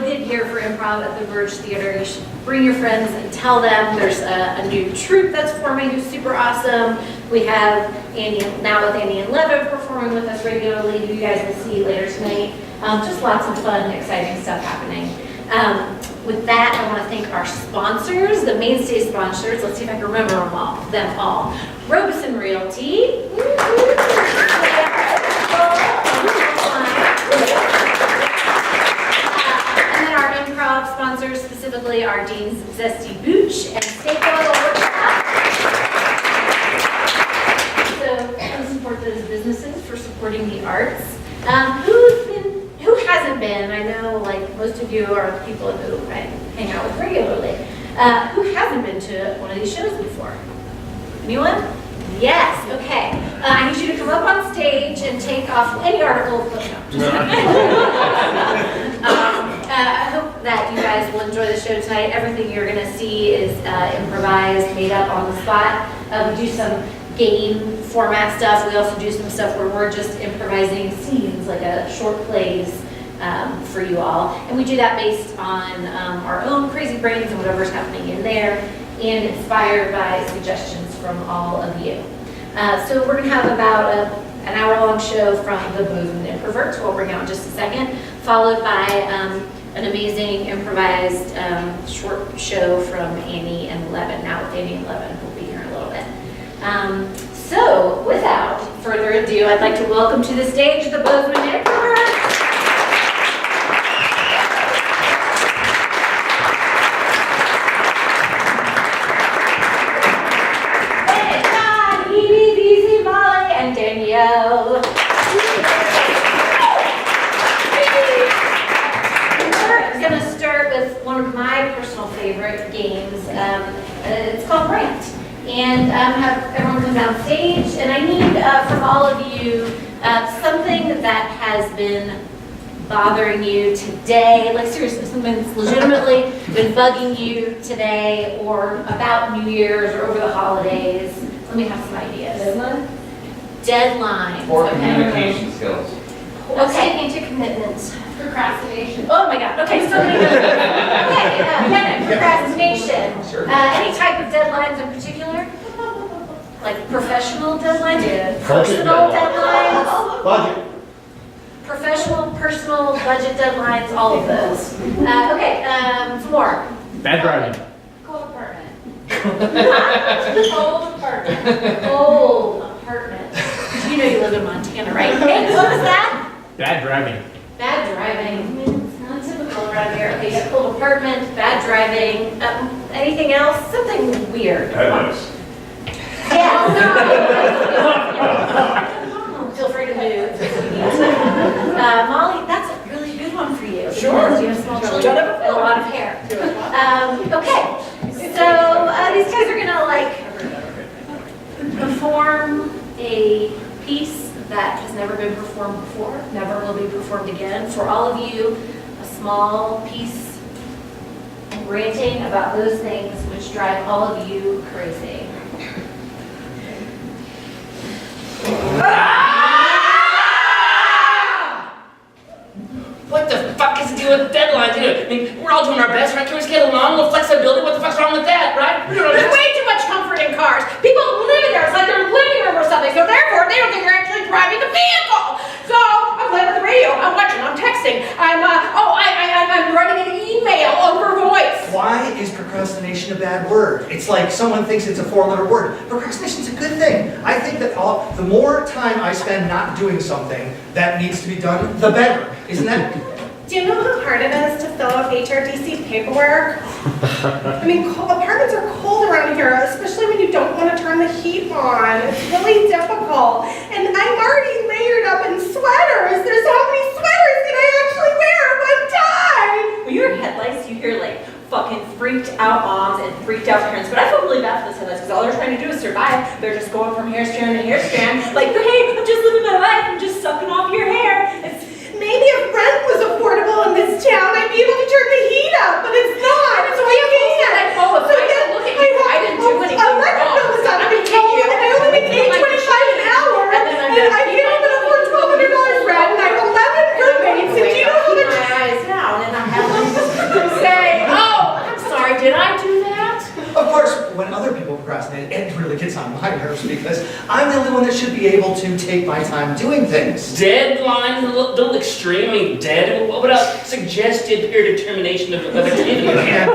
get here for improv at the Verge Theater, you should bring your friends and tell them. There's a new troupe that's forming who's super awesome. We have now with Annie and Leva performing with us regularly, who you guys will see later tonight. Just lots of fun, exciting stuff happening. With that, I want to thank our sponsors, the mainstay sponsors. Let's see if I can remember them all. Robeson Realty. And then our improv sponsors, specifically our Dean's Zesty Booch and Steak Oil Workshop. So come support those businesses for supporting the arts. Who hasn't been? I know, like, most of you are people who I hang out with regularly. Who hasn't been to one of these shows before? Anyone? Yes. Okay. I need you to come up on stage and take off any article. I hope that you guys will enjoy the show tonight. Everything you're going to see is improvised, made up on the spot. We do some game format stuff. We also do some stuff where we're just improvising scenes, like a short plays for you all. And we do that based on our own crazy brains and whatever's happening in there, and inspired by suggestions from all of you. So we're going to have about an hour-long show from the Bozeman Improverts, we'll bring out in just a second, followed by an amazing improvised short show from Annie and Levin. Now with Annie and Levin, we'll be here in a little bit. So, without further ado, I'd like to welcome to the stage the Bozeman Improverts. Hey, John, Edie, Beezy, Molly, and Danielle. We're going to start with one of my personal favorite games. It's called Rant. And have everyone come down stage, and I need from all of you something that has been bothering you today, like seriously, something that's legitimately been bugging you today, or about New Year's, or over the holidays. Let me have some ideas. Deadlines. Poor communication skills. Okay. Sticking to commitments. Procrastination. Oh my God. Okay, so many. Okay, procrastination. Sure. Any type of deadlines in particular? Like professional deadlines? Yeah. Personal deadlines? Budget. Professional, personal, budget deadlines, all of those. Okay, some more. Bad driving. Cold apartment. Old apartment. Old apartment. You know you live in Montana, right? Hey, what was that? Bad driving. Bad driving. I mean, it's not typical around here. Okay, you got cold apartment, bad driving. Anything else? Something weird. Headlights. Yeah. Feel free to move. Molly, that's a really good one for you. Sure. You have small children and a lot of hair. Okay. So these guys are gonna like perform a piece that has never been performed before, never will be performed again. For all of you, a small piece ranting about those things which drive all of you crazy. What the fuck is the deal with deadlines? I mean, we're all doing our best, right? Can we just get along? A little flexibility? What the fuck's wrong with that, right? There's way too much comfort in cars. People live there. It's like their living room or something. So therefore, they don't think they're actually driving the vehicle. So I'm playing with the radio. I'm watching. I'm texting. I'm writing an email over voice. Why is procrastination a bad word? It's like someone thinks it's a four-letter word. Procrastination is a good thing. I think that the more time I spend not doing something that needs to be done, the better. Isn't that? Do you know how hard it is to fill out HRDC paperwork? I mean, apartments are cold around here, especially when you don't want to turn the heat on. It's really difficult. And I'm already layered up in sweaters. There's how many sweaters can I actually wear at one time? When you hear headlights, you hear like fucking freaked out moms and freaked out parents. But I feel really bad for those headlights because all they're trying to do is survive. They're just going from hair strand to hair strand. Like, hey, I'm just living my life. I'm just sucking off your hair. Maybe if rent was affordable in this town, I'd be able to turn the heat up, but it's not. So I can't. Oh, if I can look at you, I didn't do anything wrong. Electric bill is out of control, and I only make $8.25 an hour, and I can't even afford $1,200 rent, and I have 11 roommates, and do you know how much? My eyes down, and I have like procrastinate, it really gets on my nerves because I'm the only one that should be able to take my time doing things. Deadlines a little extreme. I mean, what about suggested predetermination of activity? And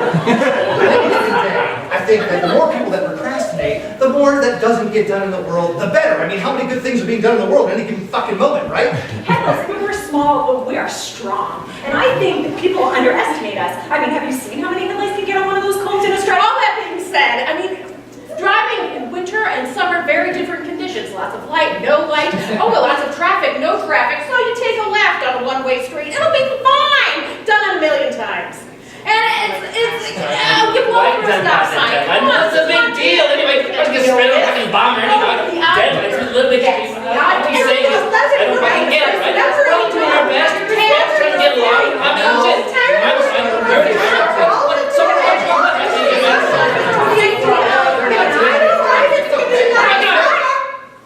I think that the more people that procrastinate, the more that doesn't get done in the world, the better. I mean, how many good things are being done in the world at any given fucking moment, right? Heck, listen, we're small, but we are strong. And I think that people underestimate us. I mean, have you seen how many headlights can get on one of those cones in a straight? All that being said, I mean, driving in winter and summer, very different conditions. Lots of light, no light. Oh, well, lots of traffic, no traffic. So you take a left on a one-way street. It'll be fine. Done it a million times. And you blow over a stop sign. Come on, It's a big deal. Anyway, I was just straight on fucking bomber. Deadlines a little bit. I'm just saying, I don't fucking get it, right? We're all doing our best. We're all trying to get along. I mean, shit. I'm very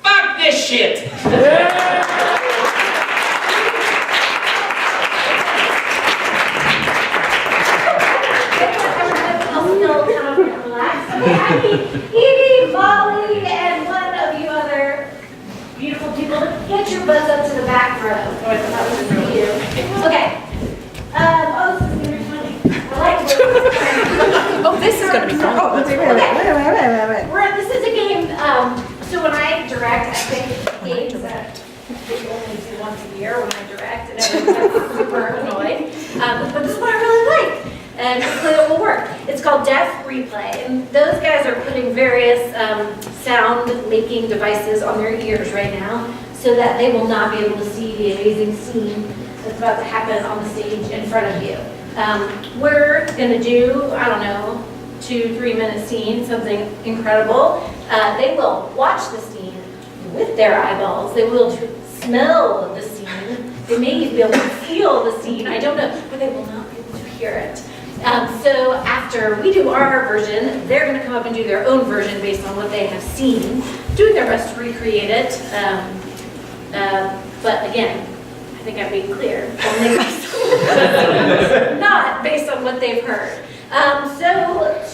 Fuck this shit! I'll still kind of relax. Evie, Molly, and one of you other beautiful people, get your butts up to the back row. Oh, I thought that was for you. Okay. Oh, this is going to be funny. I like this. Oh, this is gonna be fun. Oh, wait. This is a game, so when I direct, I think games that we only do once a year when I direct, and everyone's super annoyed. But this is what I really like, and hopefully it will work. It's called Deaf Replay, and those guys are putting various sound-making devices on their ears right now, so that they will not be able to see the amazing scene that's about to happen on the stage in front of you. We're gonna do, I don't know, 2-3 minute scene, something incredible. They will watch the scene with their eyeballs. They will smell the scene. They may even be able to feel the scene. I don't know, but they will not be able to hear it. So after we do our version, they're going to come up and do their own version based on what they have seen, doing their best to recreate it. But again, I think I'm being clear. Only not based on what they've heard.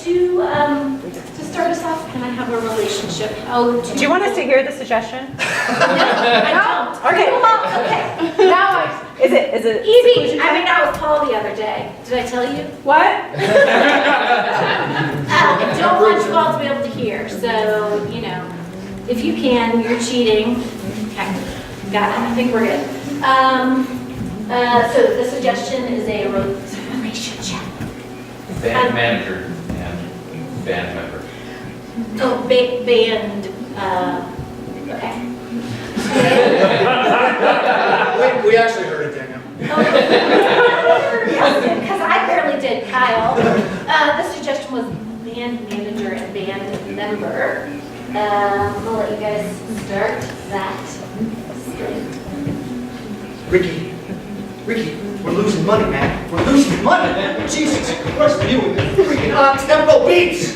To start us off, can I have a relationship? Do you want us to hear the suggestion? No, I don't. Okay. Well, okay. Now Is it? Evie, I mean, I was Paul the other day. Did I tell you? What? Don't want you all to be able to hear. So, if you can, you're cheating. Okay, got it. I think we're good. So the suggestion is a relationship. Band manager and band member. Oh, band. Okay. We actually heard it, Daniel. Because I barely did, Kyle. The suggestion was band manager and band member. I'll let you guys start that straight. Ricky, we're losing money, man. We're losing money. Jesus Christ, you with the freaking on-tempo beats.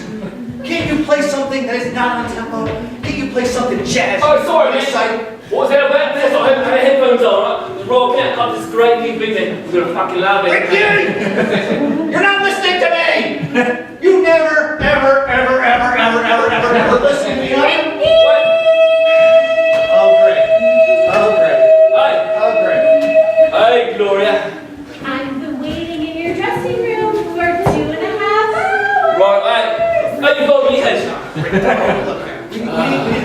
Can't you play something that is not on-tempo? Can't you play something jazz? Oh, sorry, man. Exciting? What was that about? I had headphones on, right? The Royal Camp got this great new big thing. We're gonna fucking love it. Ricky! You're not listening to me! You never, ever listen to me, honey? What? Oh, great. Hey, Gloria. I've been waiting in your dressing room for 2.5 hours. Right, hey, you got me head. Look, we need to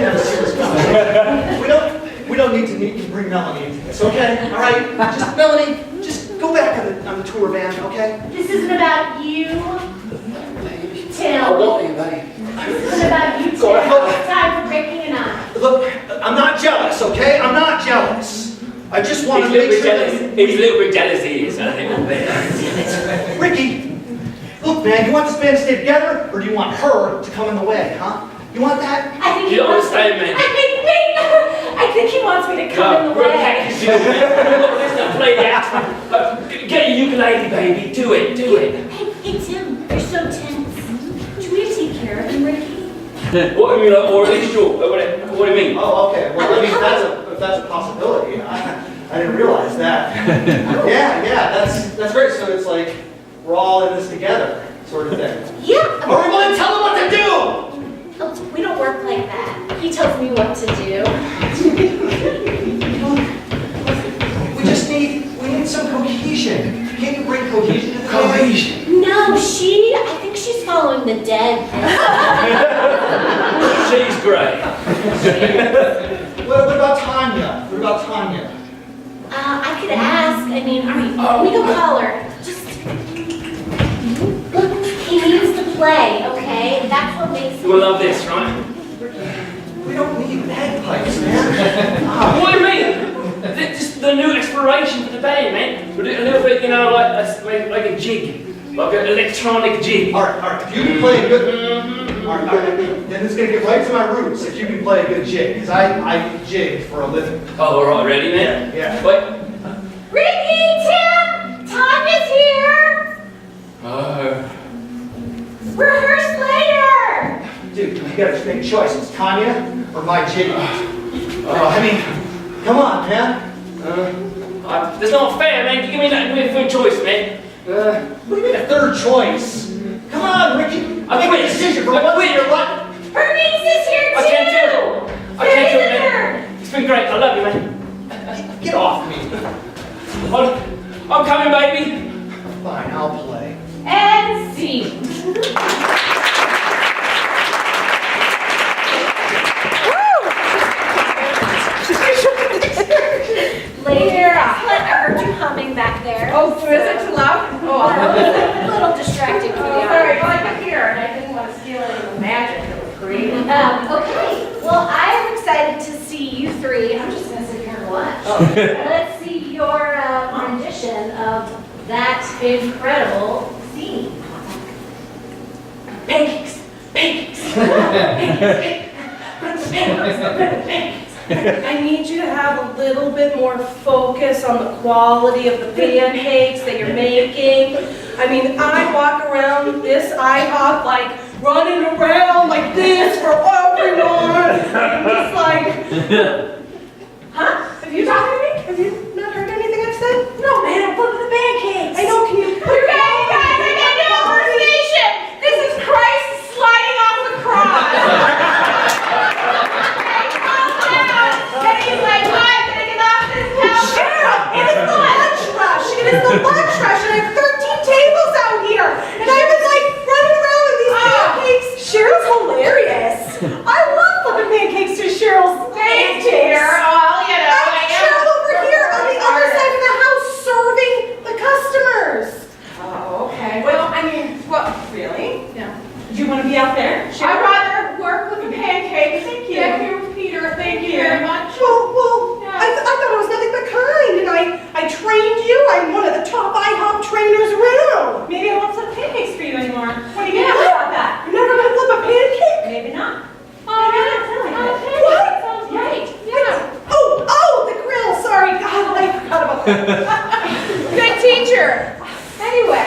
have a serious conversation. We don't need to bring Melanie into this, okay? All right? Just, Melanie, just go back on the tour van, okay? This isn't about you, Tim. I want you, buddy. This isn't about you, Tim. Go ahead. It's time for Ricky and I. Look, I'm not jealous, okay? I'm not jealous. I just want to make sure that... He's a little bit jealous, he is. I think we'll be. Ricky, look, man, you want this band to stay together, or do you want her to come in the way, huh? You want that? I think You don't understand, man. I think he wants me to come in the We're way. packaged, you know, man. Let's not play that. Get a ukulele, baby. Do it. Hey, Tim, you're so tense. Do we take care of him, Ricky? What do you mean, or at least you? What do you mean? Oh, okay. Well, I mean, if that's a possibility. I didn't realize that. Yeah, that's great. So it's like we're all in this together, sort of thing. Yeah. Or we want to tell them what to do. Oh, we don't work like that. He tells me what to do. We need some cohesion. Can't you bring cohesion to the family? Cohesion. No, I think she's following the dead. She's great. What about Tanya? What about Tanya? I could ask. I mean, we go call her. Just look, he needs to play, okay? That's what makes You will love this, right? We don't need bagpipes, man. What do you mean? Just the new exploration for the band, man. We'll do a little bit, you know, like a jig. Like an electronic jig. All right. If you can play a good... All right. Then it's going to get right to my roots if you can play a good jig. Because I jig for a living. Oh, all right, ready, man? Yeah. Wait. Ricky, Tim, Tanya's here. Rehearse later. Dude, you got to make choices. Tanya or my jig? I mean, come on, man. That's not fair, man. Give me a third choice, man. What do you mean a third choice? Come on, Ricky. I Make a decision for once in your life. Her niece is here too. I can't do it. I can't do it, man. It's been great. I love you, man. Get off me. I'm coming, baby. Fine, I'll play. And scene. Later, I heard you humming back there. Oh, so is it too loud? Oh, A little distracting for the sorry. audience. Well, I could hear, and I didn't want to steal any of the magic that was created. Okay, well, I'm excited to see you three. I'm just gonna sit here and watch. Let's see your rendition of that incredible scene. Pancakes. I need you to have a little bit more focus on the quality of the pancakes that you're making. I mean, I walk around this IHOP like running around like this for everyone. I'm just like, huh? Have you talked to me? Have you not heard anything I've said? No, man, I'm flipping the pancakes. I know, can you? Okay, guys, I got no organization. This is Christ sliding off the cross. And he's like, I'm gonna get off this couch. Cheryl, it is the lunch rush. It is the lunch rush, and I have 13 tables out here, and I was like running around with these pancakes. Cheryl's hilarious. I love flipping pancakes to Cheryl's Thanks, pancakes. Cheryl. You know, I am. Cheryl over here on the other side of the house serving the customers. Oh, okay. Well, I mean, really? Yeah. Do you want to be out there? I'd rather work with the pancakes. Thank you. Get here with Peter. Thank you very much. Well, Yeah. I thought it was nothing but kind, and I trained you. I'm one of the top IHOP trainers around. Maybe I won't flip pancakes for you anymore. What do you Yeah. think about that? You're never gonna flip a pancake? Maybe not. What? Sounds great. Yeah. Oh, the grill. Sorry, God, I forgot about that. Good teacher. Anyway,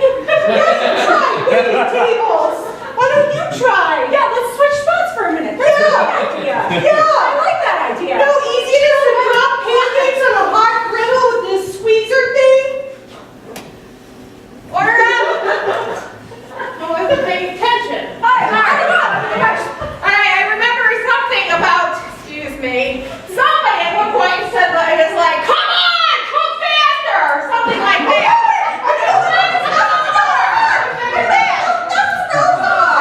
try waiting tables. Why don't you try? Yeah, let's switch spots for a minute. That's a good idea. Yeah. I like that idea. No easier to drop pancakes on a hot griddle with this squeezer thing? Order up. I wasn't paying attention. Hi, I remember something about, excuse me, somebody at one point said that it was like, come on, cook faster, or something like that.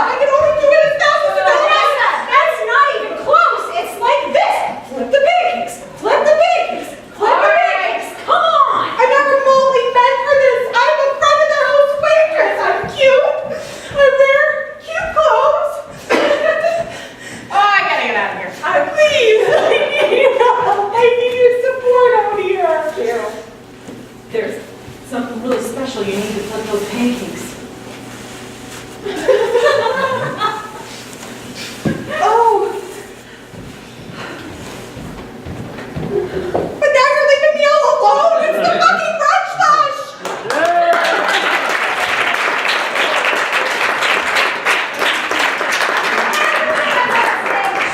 I can only do it as fast as it goes. That's not even close. It's like this. Flip the pancakes. Flip the pancakes. Flip the pancakes. Come on. I'm not remotely meant for this. I'm a front of the house waitress. I'm cute. I wear cute clothes. Oh, I gotta get out of here. Please, I need help. I need your support out here. Carol, there's something really special you need to flip those pancakes. Oh. But now you're leaving me all alone. It's the fucking brunch lush.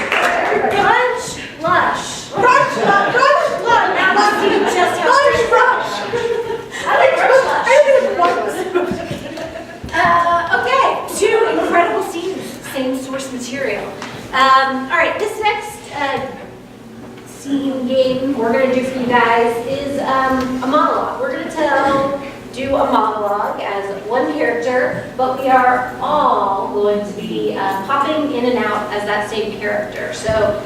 Lunch, lush. Brunch lush. Brunch lush. Now let's see just how Lunch rush. I like brunch lush. I don't even want this. All right, this next scene game we're going to do for you guys is a monologue. We're going to do a monologue as one character, but we are all going to be popping in and out as that same character. So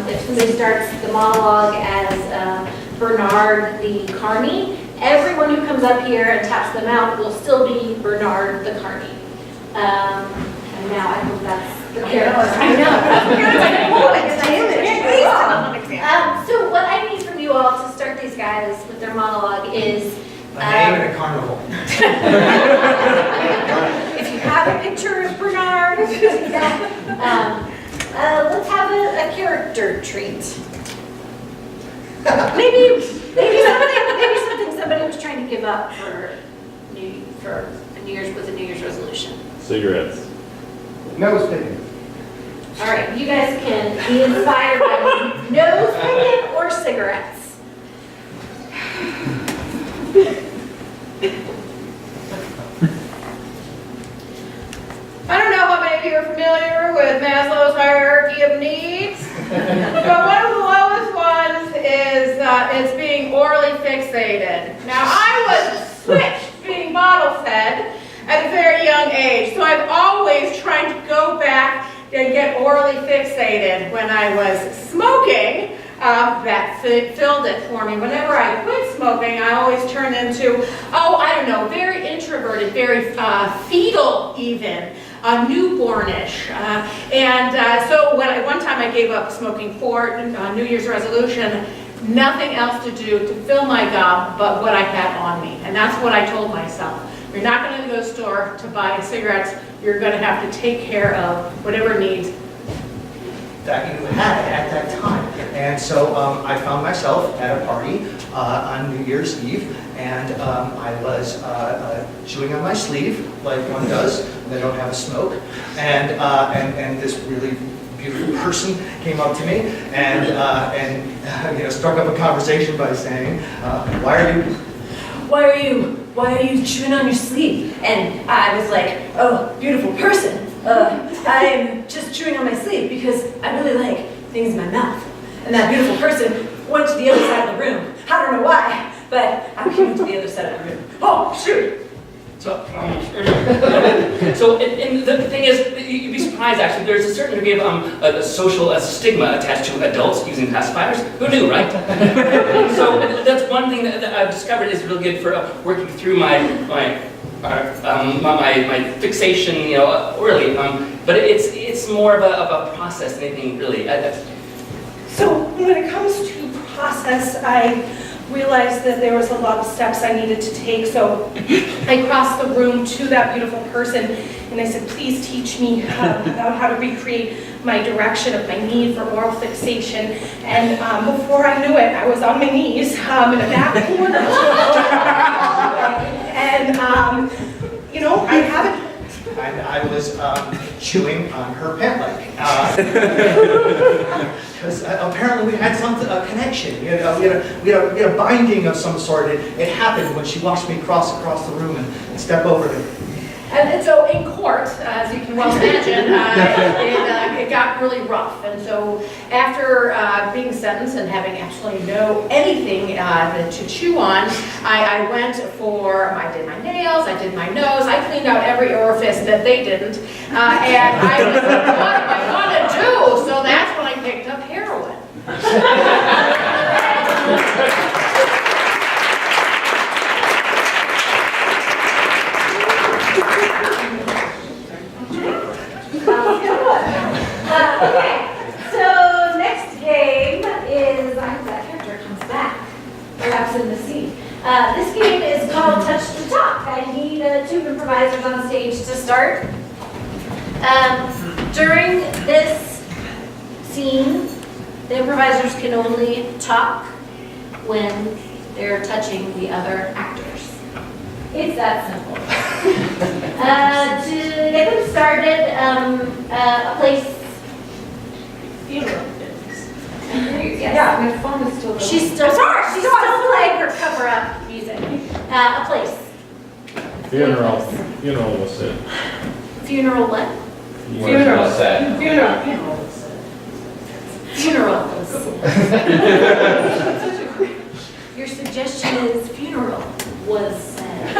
if somebody starts the monologue as Bernard the Carney, everyone who comes up here and taps them out will still be Bernard the Carney. And now I hope that's the character. I know. So what I need from you all to start these guys with their monologue is A name and a carnival. if you have a picture of Bernard, let's have a character treat. Maybe something somebody was trying to give up for a New Year's resolution. Cigarettes. No spitting. All right, you guys can be inspired by nose picking or cigarettes. I don't know how many of you are familiar with Maslow's hierarchy of needs, but one of the lowest ones is being orally fixated. Now, I was switched being bottle fed at a very young age, so I've always tried to go back and get orally fixated. When I was smoking, that filled it for me. Whenever I quit smoking, I always turned into, very introverted, very fetal even, newbornish. So one time I gave up smoking for New Year's resolution, nothing else to do to fill my gob but what I had on me. And that's what I told myself. You're not going to go to the store to buy cigarettes. You're going to have to take care of whatever needs that you had at that time. And so I found myself at a party on New Year's Eve, and I was chewing on my sleeve like one does when they don't have a smoke, and this really beautiful person came up to me and struck up a conversation by saying, why are you chewing on your sleeve? And I was like, oh, beautiful person. I'm just chewing on my sleeve because I really like things in my mouth. And that beautiful person went to the other side of the room. I don't know why, but I came to the other side of the room. Oh, shoot! So, and the thing is, you'd be surprised actually, there's a certain degree of a social stigma attached to adults using pacifiers. Who knew, right? So that's one thing that I've discovered is really good for working through my fixation, orally. But it's more of a process than anything really. So when it comes to process, I realized that there was a lot of steps I needed to take. So I crossed the room to that beautiful person and I said, please teach me about how to recreate my direction of my need for oral fixation. And before I knew it, I was on my knees in a back corner. And, I haven't. And I was chewing on her pant leg. Because apparently we had a connection. We had a binding of some sort. It happened when she watched me cross across the room and step over to. And so in court, as you can well imagine, it got really rough. And so after being sentenced and having absolutely no anything to chew on, I did my nails, I did my nose, I cleaned out every orifice that they didn't. And I was like, what am I going to do? So that's when I picked up heroin. Okay, so next game is, I hope that character comes back, perhaps in the scene. This game is called Touch to Talk. I need two improvisers on stage to start. During this scene, the improvisers can only talk when they're touching the other actors. It's that simple. To get them started, a place. Funeral. Yeah, my phone is still. She's still playing her cover-up music. A place. Funeral. Funeral was it. Funeral what? Where was that? Funeral. Your suggestion is funeral was said.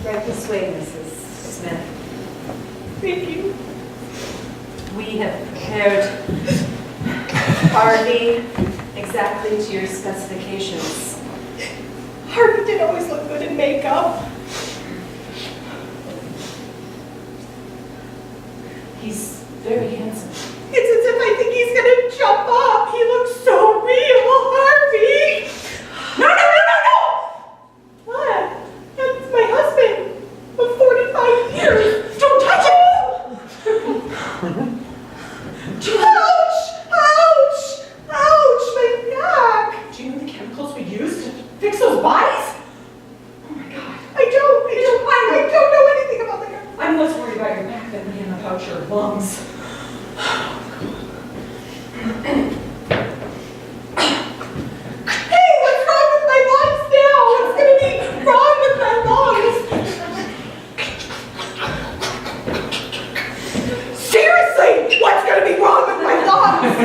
Right this way, Mrs. Smith. Thank you. We have prepared Harvey exactly to your specifications. Harvey did always look good in makeup. He's very handsome. It's as if I think he's gonna jump up. He looks so real, Harvey. No! What? That's my husband of 45 years. Don't touch him! Ouch, my back. Do you know the chemicals we used to fix those bodies? Oh my God. I don't know anything about the. I'm less worried about your back than me about your lungs. Hey, what's wrong with my lungs now? What's gonna be wrong with my lungs? Seriously, what's gonna be wrong with my lungs?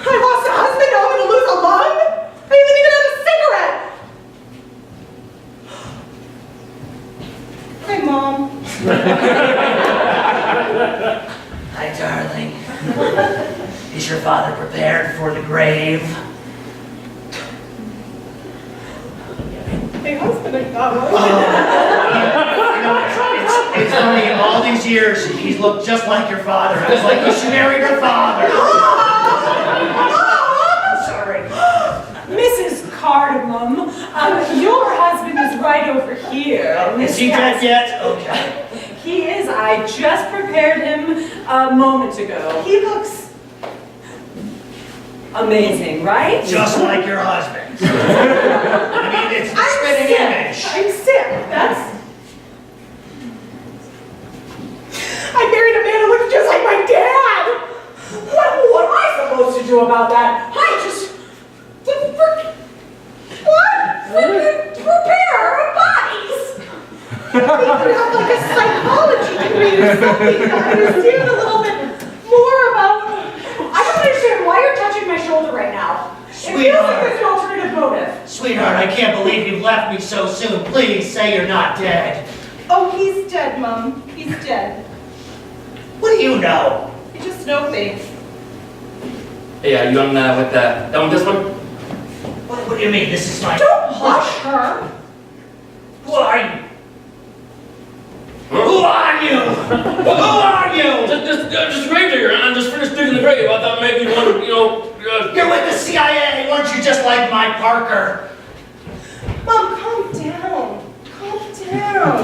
I lost a husband, now I'm gonna lose a lung? I haven't even had a cigarette. Hi, Mom. Hi, darling. Is your father prepared for the grave? My husband, I thought was. It's funny, all these years, he's looked just like your father. I was like, you should marry your father. I'm sorry. Mrs. Cardamom, your husband is right over here. Is he dead yet? Okay. He is. I just prepared him a moment ago. He looks. Amazing, right? Just like your husband. I mean, it's the spitting image. I'm sick. That's. I married a man who looks just like my dad. What am I supposed to do about that? I just Prepare our bodies. You could have like a psychology degree or something to understand a little bit more about. I don't understand why you're touching my shoulder right now. It feels like there's an alternative motive. Sweetheart, I can't believe you left me so soon. Please say you're not dead. Oh, he's dead, Mom. He's dead. What do you know? I just know things. Hey, are you on with done with this one? What do you mean? This is my... Don't hush her. Who are you? Who are you? Who are you? Just a grave digger, and I just finished digging the grave. I thought maybe you wanted, You're with the CIA. Weren't you just like Mike Parker? Mom, calm down. Calm down.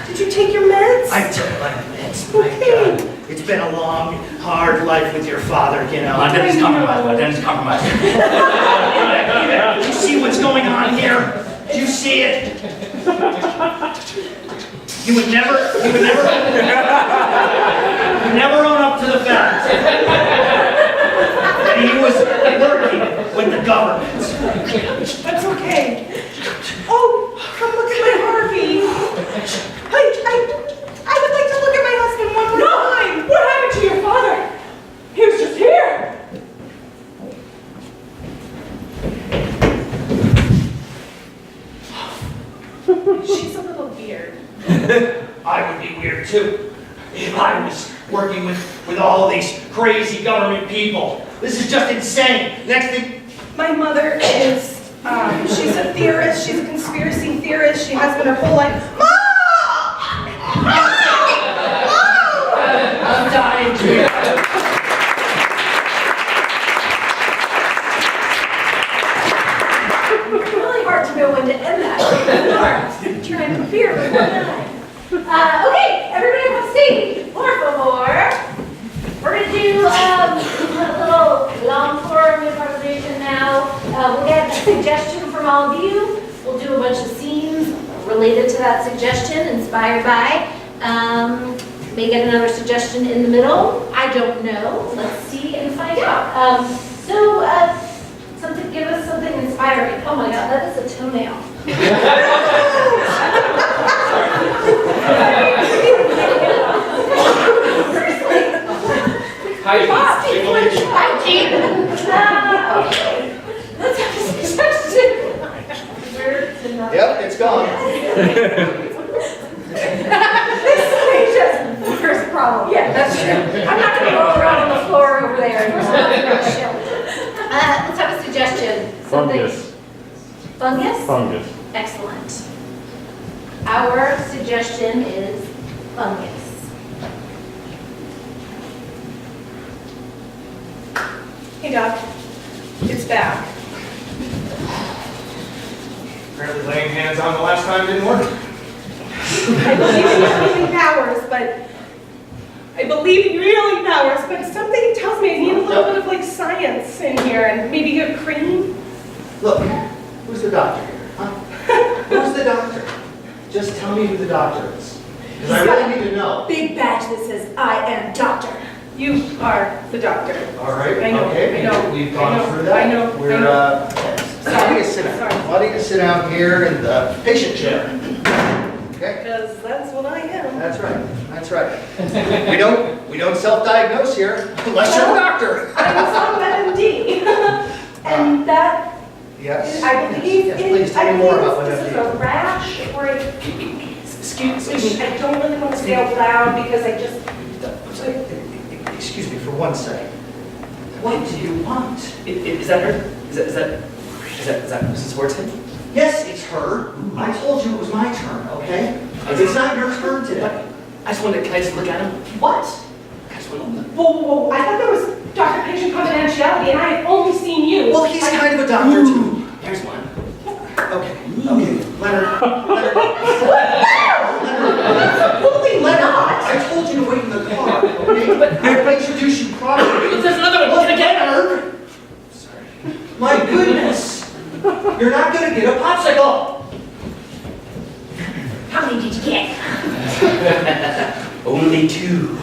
Did you take your meds? I took my meds. My God. It's been a long, hard life with your father, you know. My daddy's compromised. My daddy's compromised. Do you see what's going on here? Do you see it? You would never own up to the fact that he was working with the government. That's okay. Oh, come look at my Harvey. I would like to look at my husband one more time. What happened to your father? He was just here. She's a little weird. I would be weird too if I was working with all these crazy government people. This is just insane. Next thing, My mother is, she's a theorist. She's a conspiracy theorist. She has been her whole life. Mom! Mom! I'm dying to. It's really hard to know when to end that. Trying to fear before that. Okay, everybody have a seat. Por favor. We're going to do a little long form improvisation now. We'll get a suggestion from all of you. We'll do a bunch of scenes related to that suggestion, inspired by. May get another suggestion in the middle. I don't know. Let's see and find out. Give us something inspiring. Oh my God, that is a toenail. it's gone. This is just worst problem. Yeah, that's true. I'm not gonna roll around on the floor over there. Let's have a suggestion. Something- Fungus. Fungus? Fungus. Excellent. Our suggestion is fungus. Hey, Doc. It's back. Apparently laying hands on the last time didn't work. I believe in your healing powers, but something tells me I need a little bit of like science in here and maybe a cream. Look, who's the doctor here? Huh? Who's the doctor? Just tell me who the doctor is. Because I really need to know. Big badge that says, I am doctor. You are the doctor. All right, I know, okay. I know, We've I gone know, through that. I know, We're, I know. why don't you sit down? Sorry. Why don't you sit down here in the patient chair? Okay? Because that's what I am. That's right, that's right. We don't self-diagnose here unless you're a doctor. I'm on WebMD. And that, Yes. I believe Yes, in, please tell I me more believe about this is WebMD. a rash or a, Excuse me. I don't really want to say out loud because I just, Excuse me for one second. What do you want? Is that her? Is that Mrs. Horton? Yes, it's her. I told you it was my turn, okay? It's not your turn today. I just wanted, can I just look at him? What? I just want to look. whoa, I thought there was doctor-patient confidentiality and I have only seen you. Well, he's kind of a doctor too. There's one. Okay, Leonard. Absolutely Leonard, not. I told you to wait in the car, okay? But I'll introduce you properly. Look, there's another one. Look, Can I get it? Leonard. Sorry. My goodness. You're not gonna get a popsicle. How many did you get? Only two.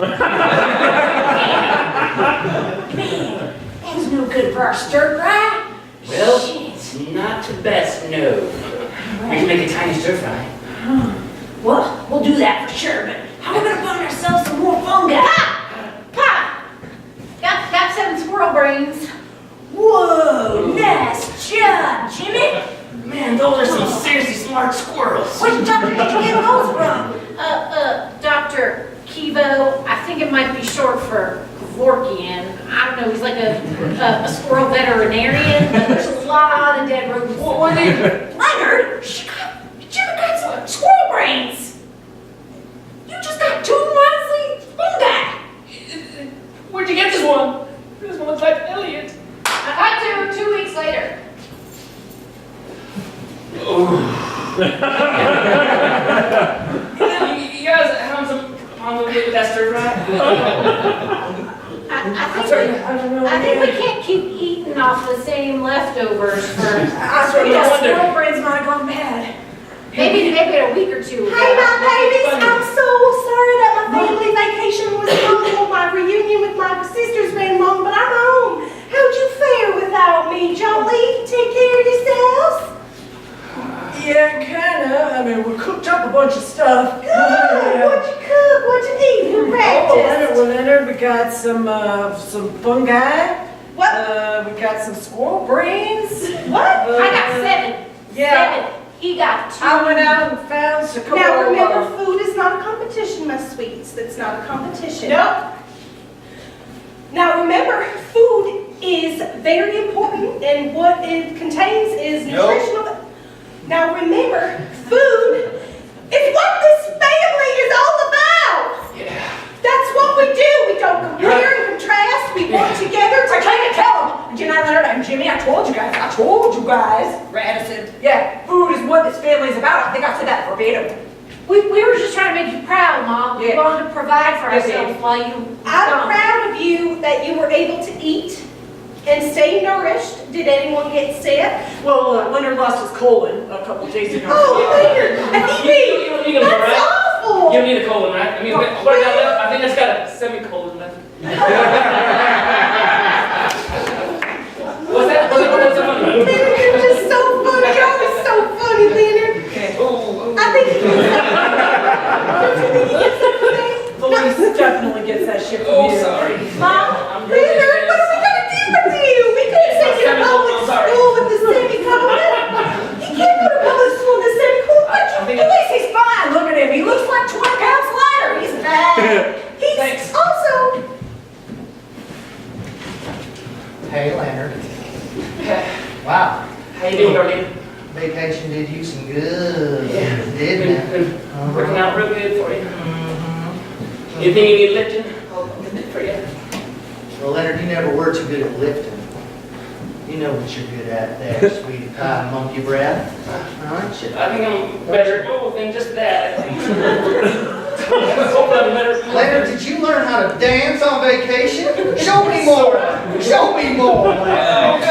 Man, that's no good for our stir fry. Well, Shit. it's not the best, no. We can make a tiny stir fry. Well, we'll do that for sure, but how are we gonna find ourselves some more fungi? Pa! Got 7 squirrel brains. Whoa, nice job, Jimmy. Man, those are some seriously smart squirrels. Which doctor did you get those from? Dr. Kivo, I think it might be short for Kevorkian. I don't know, he's like a squirrel veterinarian, but there's a lot of dead rodents. Leonard, Jimmy got some squirrel brains. You just got 2 monthly fungi. Where'd you get this one? This one's like Elliot. I got 2 weeks later. You guys having some problem with that stir fry? I think we can't keep eating off the same leftovers for I swear, Yeah, I my wonder. squirrel brains might have gone bad. maybe a week or 2. Hey, my babies, I'm so sorry that my family vacation was long. My reunion with my sisters ran long, but I'm home. How'd you fare without me, Jolly? Take care of yourselves? Yeah, kinda. I mean, we cooked up a bunch of stuff. Good. What'd you cook? What'd you eat? Who practiced? Leonard, we got some fungi. What? We got some squirrel brains. What? I got 7. Yeah. 7. He got 2. I went out and found some couple Now of, remember, food is not a competition, my sweets. That's not a competition. Nope. Now remember, food is very important, and what it contains is Nope. nutritional. Now remember, food is what this family is all about. Yeah. That's what we do. We don't compare and contrast. We work together I to can't tell them. Jimmy, Leonard, and Jimmy, I told you guys. Radisson. Yeah, food is what this family's about. I think I said that verbatim. We were just trying to make you proud, Mom. We Yeah. wanted to provide for Yeah, ourselves baby. while you. I'm proud of you that you were able to eat and stay nourished. Did anyone get sick? Well, Leonard lost his colon a couple days ago. Oh, Leonard, I think You don't need them, that's right? awful. You don't need a colon, right? I mean, what I got left? I think that's got a semicolon left. What's that? What's that funny? Leonard, you're just so funny. You're always so funny, Leonard. Oh, I think don't you think he gets that today? Louise definitely gets that shit from oh, you. sorry. Mom, Leonard, what are we gonna do with you? We can't send you to public I'm sorry. school with the semicolon. You can't go to public school with the semicolon. Vacation did you some good, Yeah. didn't it? Been working out real good for you. Mhm. You think you need lifting? I'll lift it for you. Well, Leonard, you never were too good at lifting. You know what you're good at there, sweetie pie, monkey breath, aren't you? I think I'm better at both than just that, I think. Hopefully I'm better. Leonard, did you learn how to dance on vacation? Show me more! Show me more! Leonard.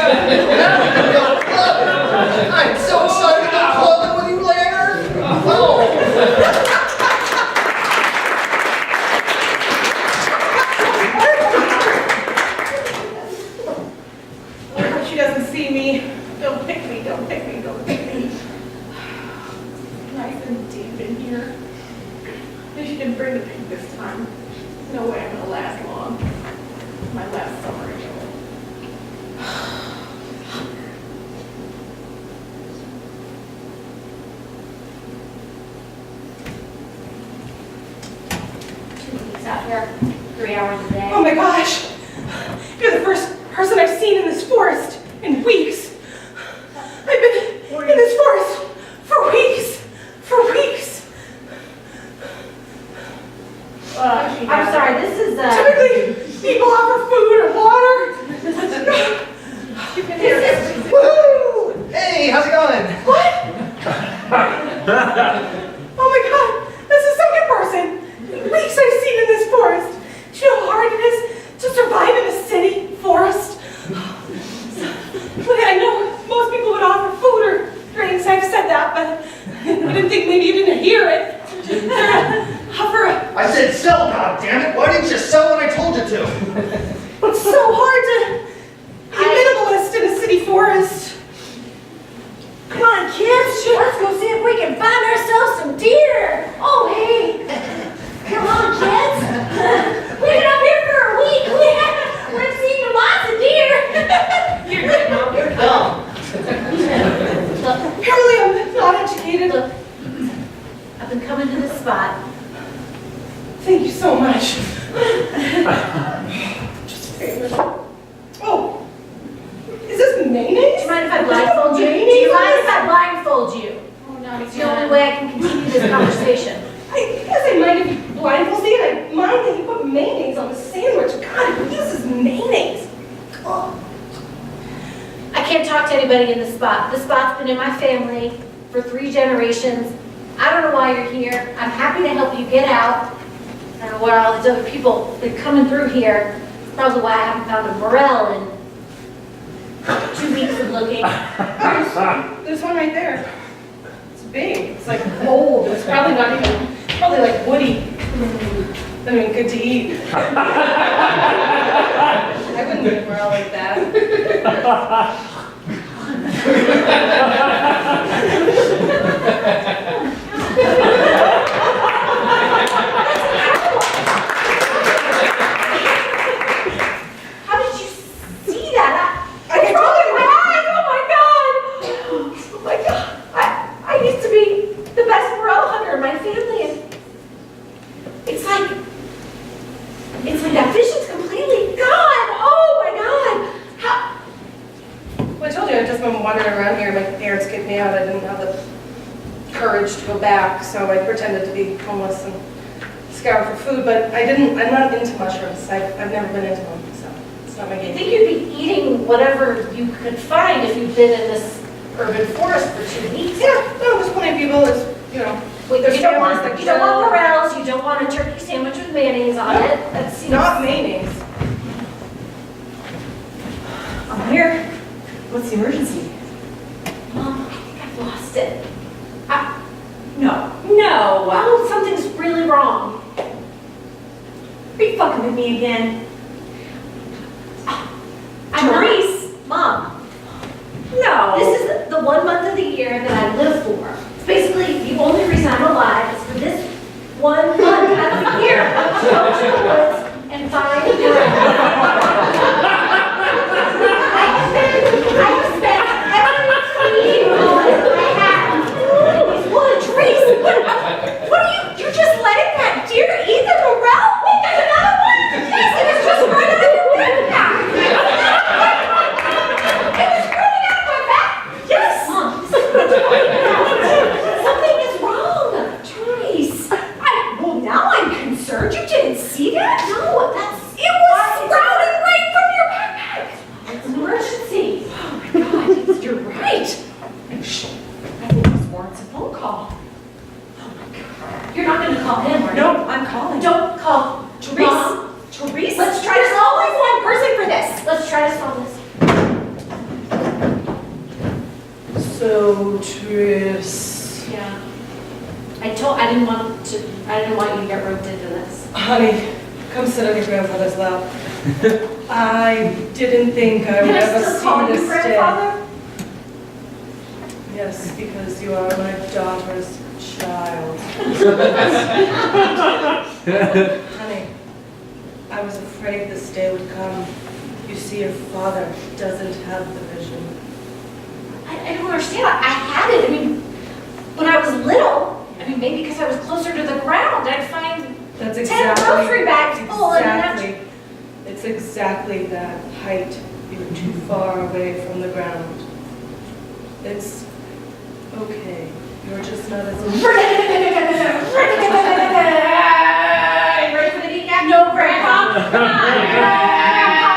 I'm so excited to go clubbing with you, Leonard! Oh! I hope she doesn't see me. Don't pick me, don't pick me, don't pick me. Nice and deep in here. Maybe she didn't bring the pig this time. No way I'm gonna last long. My last summer ago. Out here 3 hours a day. Oh my gosh! You're the first person I've seen in this forest in weeks. I've been in this forest for weeks. For weeks. I'm sorry, this is, Typically, people offer food or water. Woo! Hey, how's it going? What? Oh my god, that's the second person in weeks I've seen in this forest. Do you know how hard it is to survive in a city forest? Look, I know most people would offer food or drinks, I've said that, but I didn't think maybe you didn't hear it. Offer a I said sell, goddammit! Why didn't you sell when I told you to? It's so hard to be a minimalist in a city forest. come on, kids, let's go see if we can find ourselves some deer. Oh, hey, come on, kids. We've been up here for a week. We've seen lots of deer. You're good, Mom, you're Look, Apparently I'm not educated. look, I've been coming to this spot. Thank you so much. Oh, is this Do mayonnaise? you mind if I blindfold you? Do you mind if I blindfold you? Oh, no, It's the only way I can continue this conversation. I guess I might have blindfolded you. I mind that you put mayonnaise on the sandwich. God, who uses mayonnaise? Oh. I can't talk to anybody in this spot. This spot's been in my family for 3 generations. I don't know why you're here. I'm happy to help you get out. I don't know why all these other people have been coming through here. It's probably why I haven't found a morel in 2 weeks of looking. There's one right there. It's big. It's like old. It's probably not even, probably like woody. I mean, good to eat. I wouldn't eat morel like that. How did you see that? I can tell you. Oh my God! I used to be the best morel hunter in my family, and it's like that vision's completely gone. Oh my God! How? Well, I told you I'd just been wandering around here. My parents kicked me out. I didn't have the courage to go back, so I pretended to be homeless and scour for food. But I'm not into mushrooms. I've never been into them, so it's not my I game. think you'd be eating whatever you could find if you've been in this urban forest for 2 weeks. Yeah, no, there's plenty of people. There's, you know, Wait, there's you don't families want that morels, you don't want a turkey sandwich with mayonnaise on it. That seems not mayonnaise. I'm here. What's the emergency? Mom, I think I've lost it. No. Oh, something's really wrong. Are you fucking with me again? I'm not- Therese? Mom, No. this is the 1 month of the year that I live for. It's basically the only reason I'm alive is for this 1 month out of the year. To go to the woods and find morels. I've spent every free moment I have in these woods. Therese, what are you just letting that deer eat the morel? Wait, there's another one? Yes, there's call. You're not gonna call him, are you? No, I'm calling. Don't call. Therese. Mom. Therese. Let's try to There's solve always this. one person for this. Let's try to solve this. So, Tris, Yeah. I didn't want you to get roped into this. honey, come sit on your grandfather's lap. I didn't think I would Can I ever still call see you this day. grandfather? Yes, because you are my daughter's child. Honey, I was afraid this day would come. You see, your father doesn't have the vision. I don't understand. I had it. I mean, when I was little, maybe because I was closer to the ground, I'd find That's 10 exactly. grocery bags full and Exactly. It's exactly that height. You're too far away from the ground. It's okay. You're just not as. You ready for the decaf? No, Grandpa. Come on.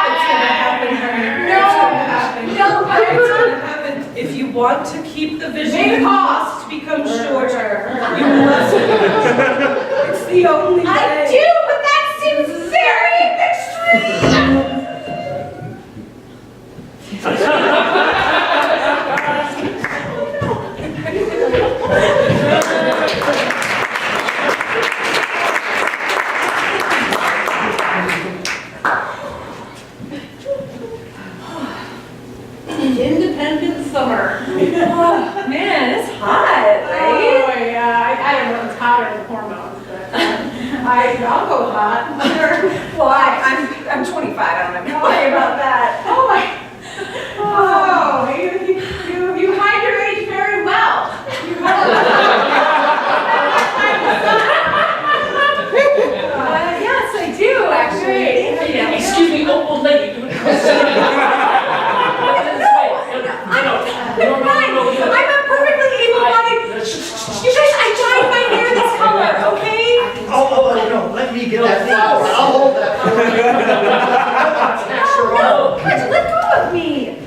It's gonna happen, honey. No. It's gonna happen. No, It's gonna happen. If you want to keep the vision, Maybe you cost. must become shorter. You must. It's the only way. I do, but that seems very extreme. Independent summer. Oh, man, it's hot, right? Oh, yeah, I don't know, it's hotter than hormones, but I'll go with hot. Well, I'm 25. I don't have to worry about that. Oh my, oh, you hide your age very well. Yes, I do, actually. Excuse me, old lady. I'm fine. I'm a perfectly able-bodied. You guys, I dyed my hair this color, okay? Oh, no, let me get that thing. I'll hold that. No, God, let go of me.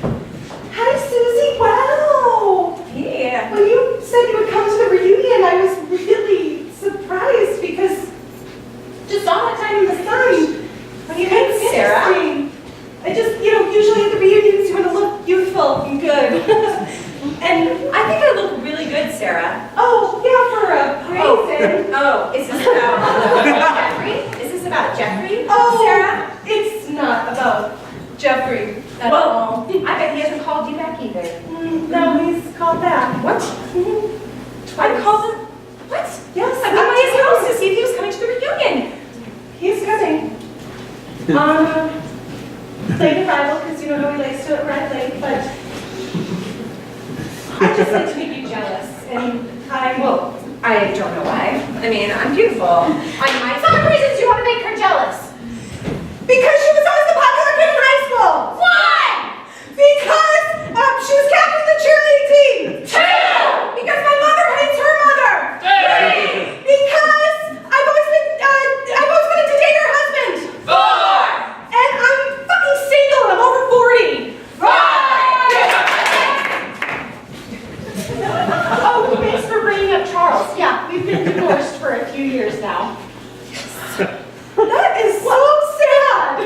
Hi, Susie, wow. Yeah. When you said you would come to the reunion, I was really surprised because just all that time in the sun. What do you think, Sarah? I just, usually at the reunions you want to look youthful and good. And I think I look really good, Sarah. oh, yeah, for a reason. Oh, is this about Jeffrey? Is this about Jeffrey? Oh, Sarah? it's not about Jeffrey at Well, all. I bet he hasn't called you back either. No, he's called back. What? I called him. What? Yes, I went by his house to see if he was coming to the reunion. he's coming. Late arrival, because you know how he likes to arrive late, but I just like to make you jealous, and Well, I don't know why. I mean, I'm beautiful. I might find reasons you want to make her jealous. because she was always the popular kid in high school. Why? Because she was captain of the cheerleading team. 2. Because my mother hates her mother. 3. Because I've always wanted to date her husband. 4. And I'm fucking single and I'm over 40. 5. Oh, thanks for bringing up Charles. Yeah, we've been divorced for a few years now. That is so sad.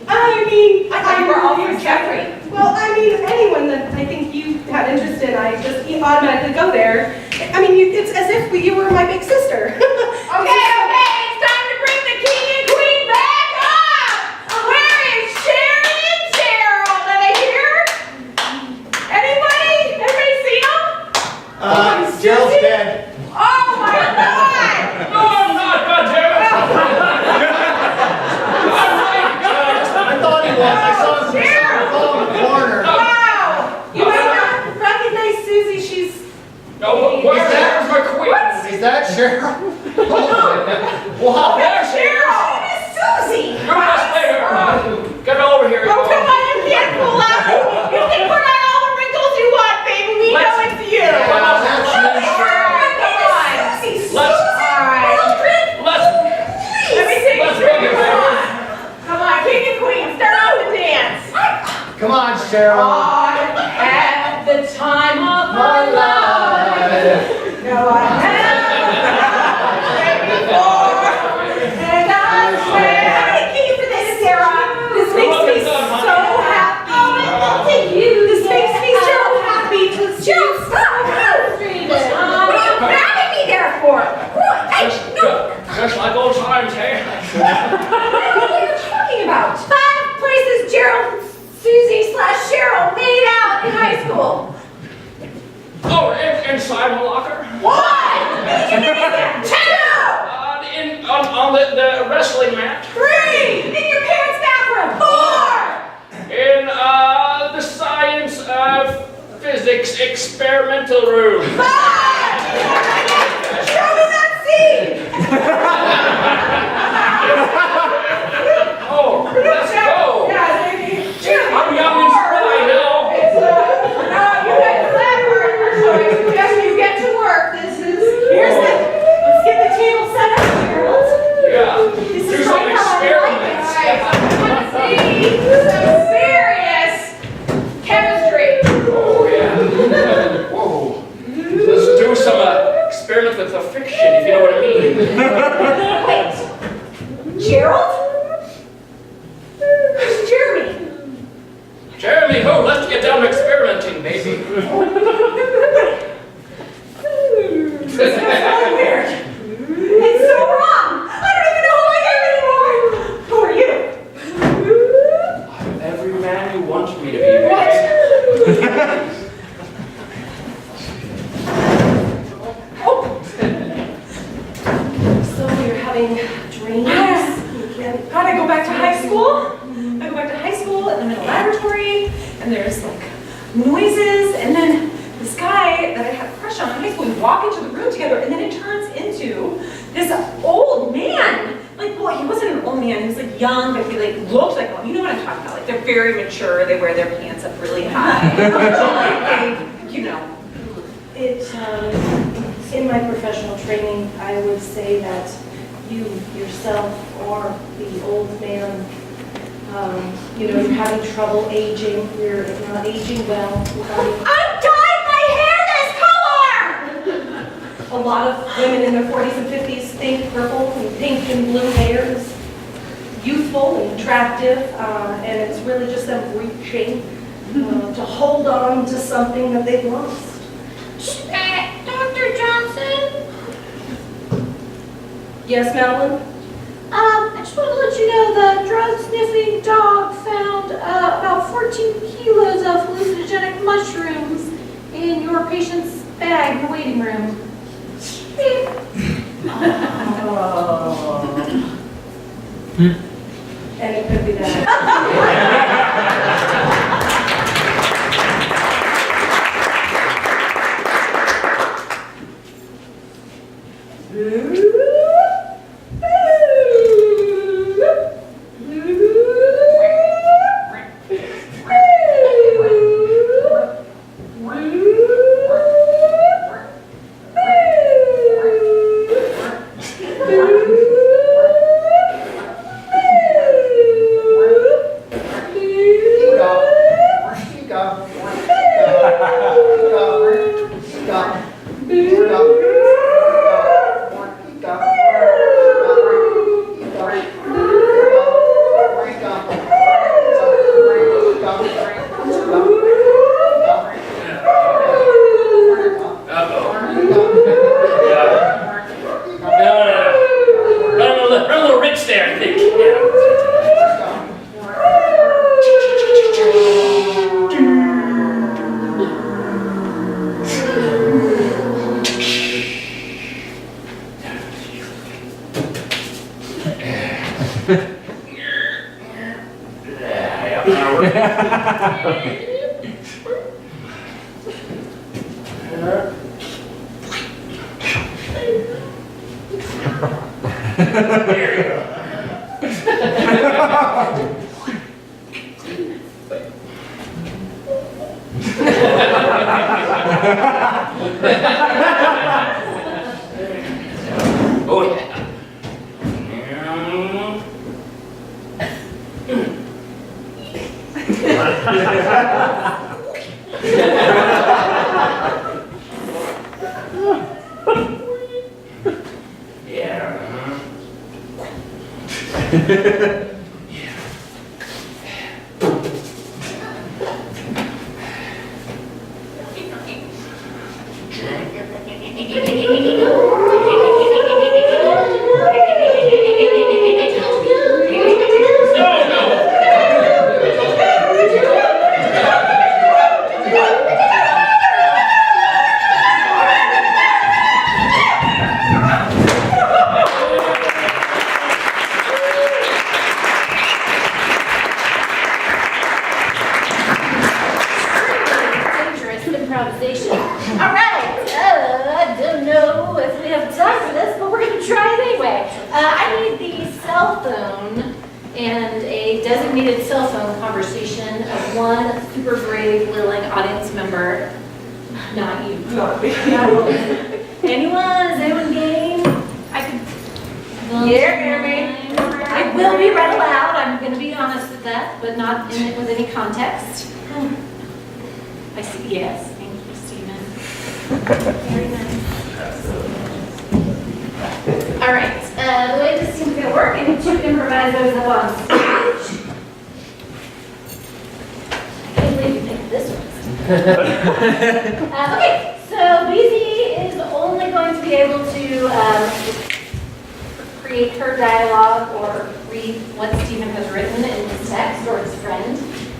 I mean, I thought you were all for Jeffrey. well, I mean, anyone that I think you had interest in, I just automatically go there. I mean, it's as if you were my big sister. Okay, it's time to bring the king and queen back up! Where is Sherry and Gerald? Are they here? Anybody? Everybody seen them? Gerald's dead. Oh my God! No, I'm not, goddamn I thought he was. I saw him fall in the corner. Wow! You might not recognize Susie. She's No, where's my queen? Is that Cheryl? Wow. There's Cheryl. It's Susie! You must play her. Get over here. Oh, come on, you can't pull out! You can put on all the wrinkles you want, baby! We know it's you! Come on, That's Come on! Everything's Let's ready. Come on, king and queen, start off the dance! Come on, Cheryl. I had the time of my life. inside my locker? One! Two! On the wrestling mat. Three! In your parents' bathroom! Four! In the science physics experimental room. Five! Show me that scene! Oh, let's go. Yeah, baby. I'm young and spry now. You got the lab part you're showing. Suggest you get to work. This is. Let's get the table set up here. Yeah. This Do is some like how I like it. experiments. I want to see some serious chemistry. Oh, yeah. Whoa. Let's do some experiment with the fiction, if you know what I mean. Wait. Gerald? Where's Jeremy? Jeremy, who? Let's get down to experimenting, baby. This is so weird. It's so wrong. I don't even know who I am anymore. Who are you? I'm every man you want me to be, baby. So you're having dreams? God, I go back to high school. I go back to high school, and I'm in a laboratory, and there's like noises, and then this guy that I had a crush on in high school, we walk into the room together, and then it turns into this old man. Like, well, he wasn't an old man, he was like young, but he like looked like one. You know what I'm talking about? Like they're very mature, they wear their pants up really high. Like, they, you know. In my professional training, I would say that you yourself or the old man, you're having trouble aging, you're not aging well. I dyed my hair this color! A lot of women in their 40s and 50s think purple and pink and blue hair is youthful and attractive, and it's really just them reaching to hold on to something that they've lost. Dr. Johnson? Yes, Madeline? I just want to let you know the drug-sniffing dog found about 14 kilos of hallucinogenic mushrooms in your patient's bag in the waiting room. And it could be that. Oh, yeah. and a designated cell phone conversation of one super brave, willing audience member. Not you. Not me. Anyone? Is anyone game? I could. Yeah, Amy. I will be read aloud. I'm going to be honest with that, but not in it with any context. I see. Yes. Thank you, Stephen. Very nice. All right. The way this seems to work, I need two improvisers up on stage. I can't believe you picked this one. Okay, so Beezy is only going to be able to create her dialogue or read what Stephen has written in his text or his friend.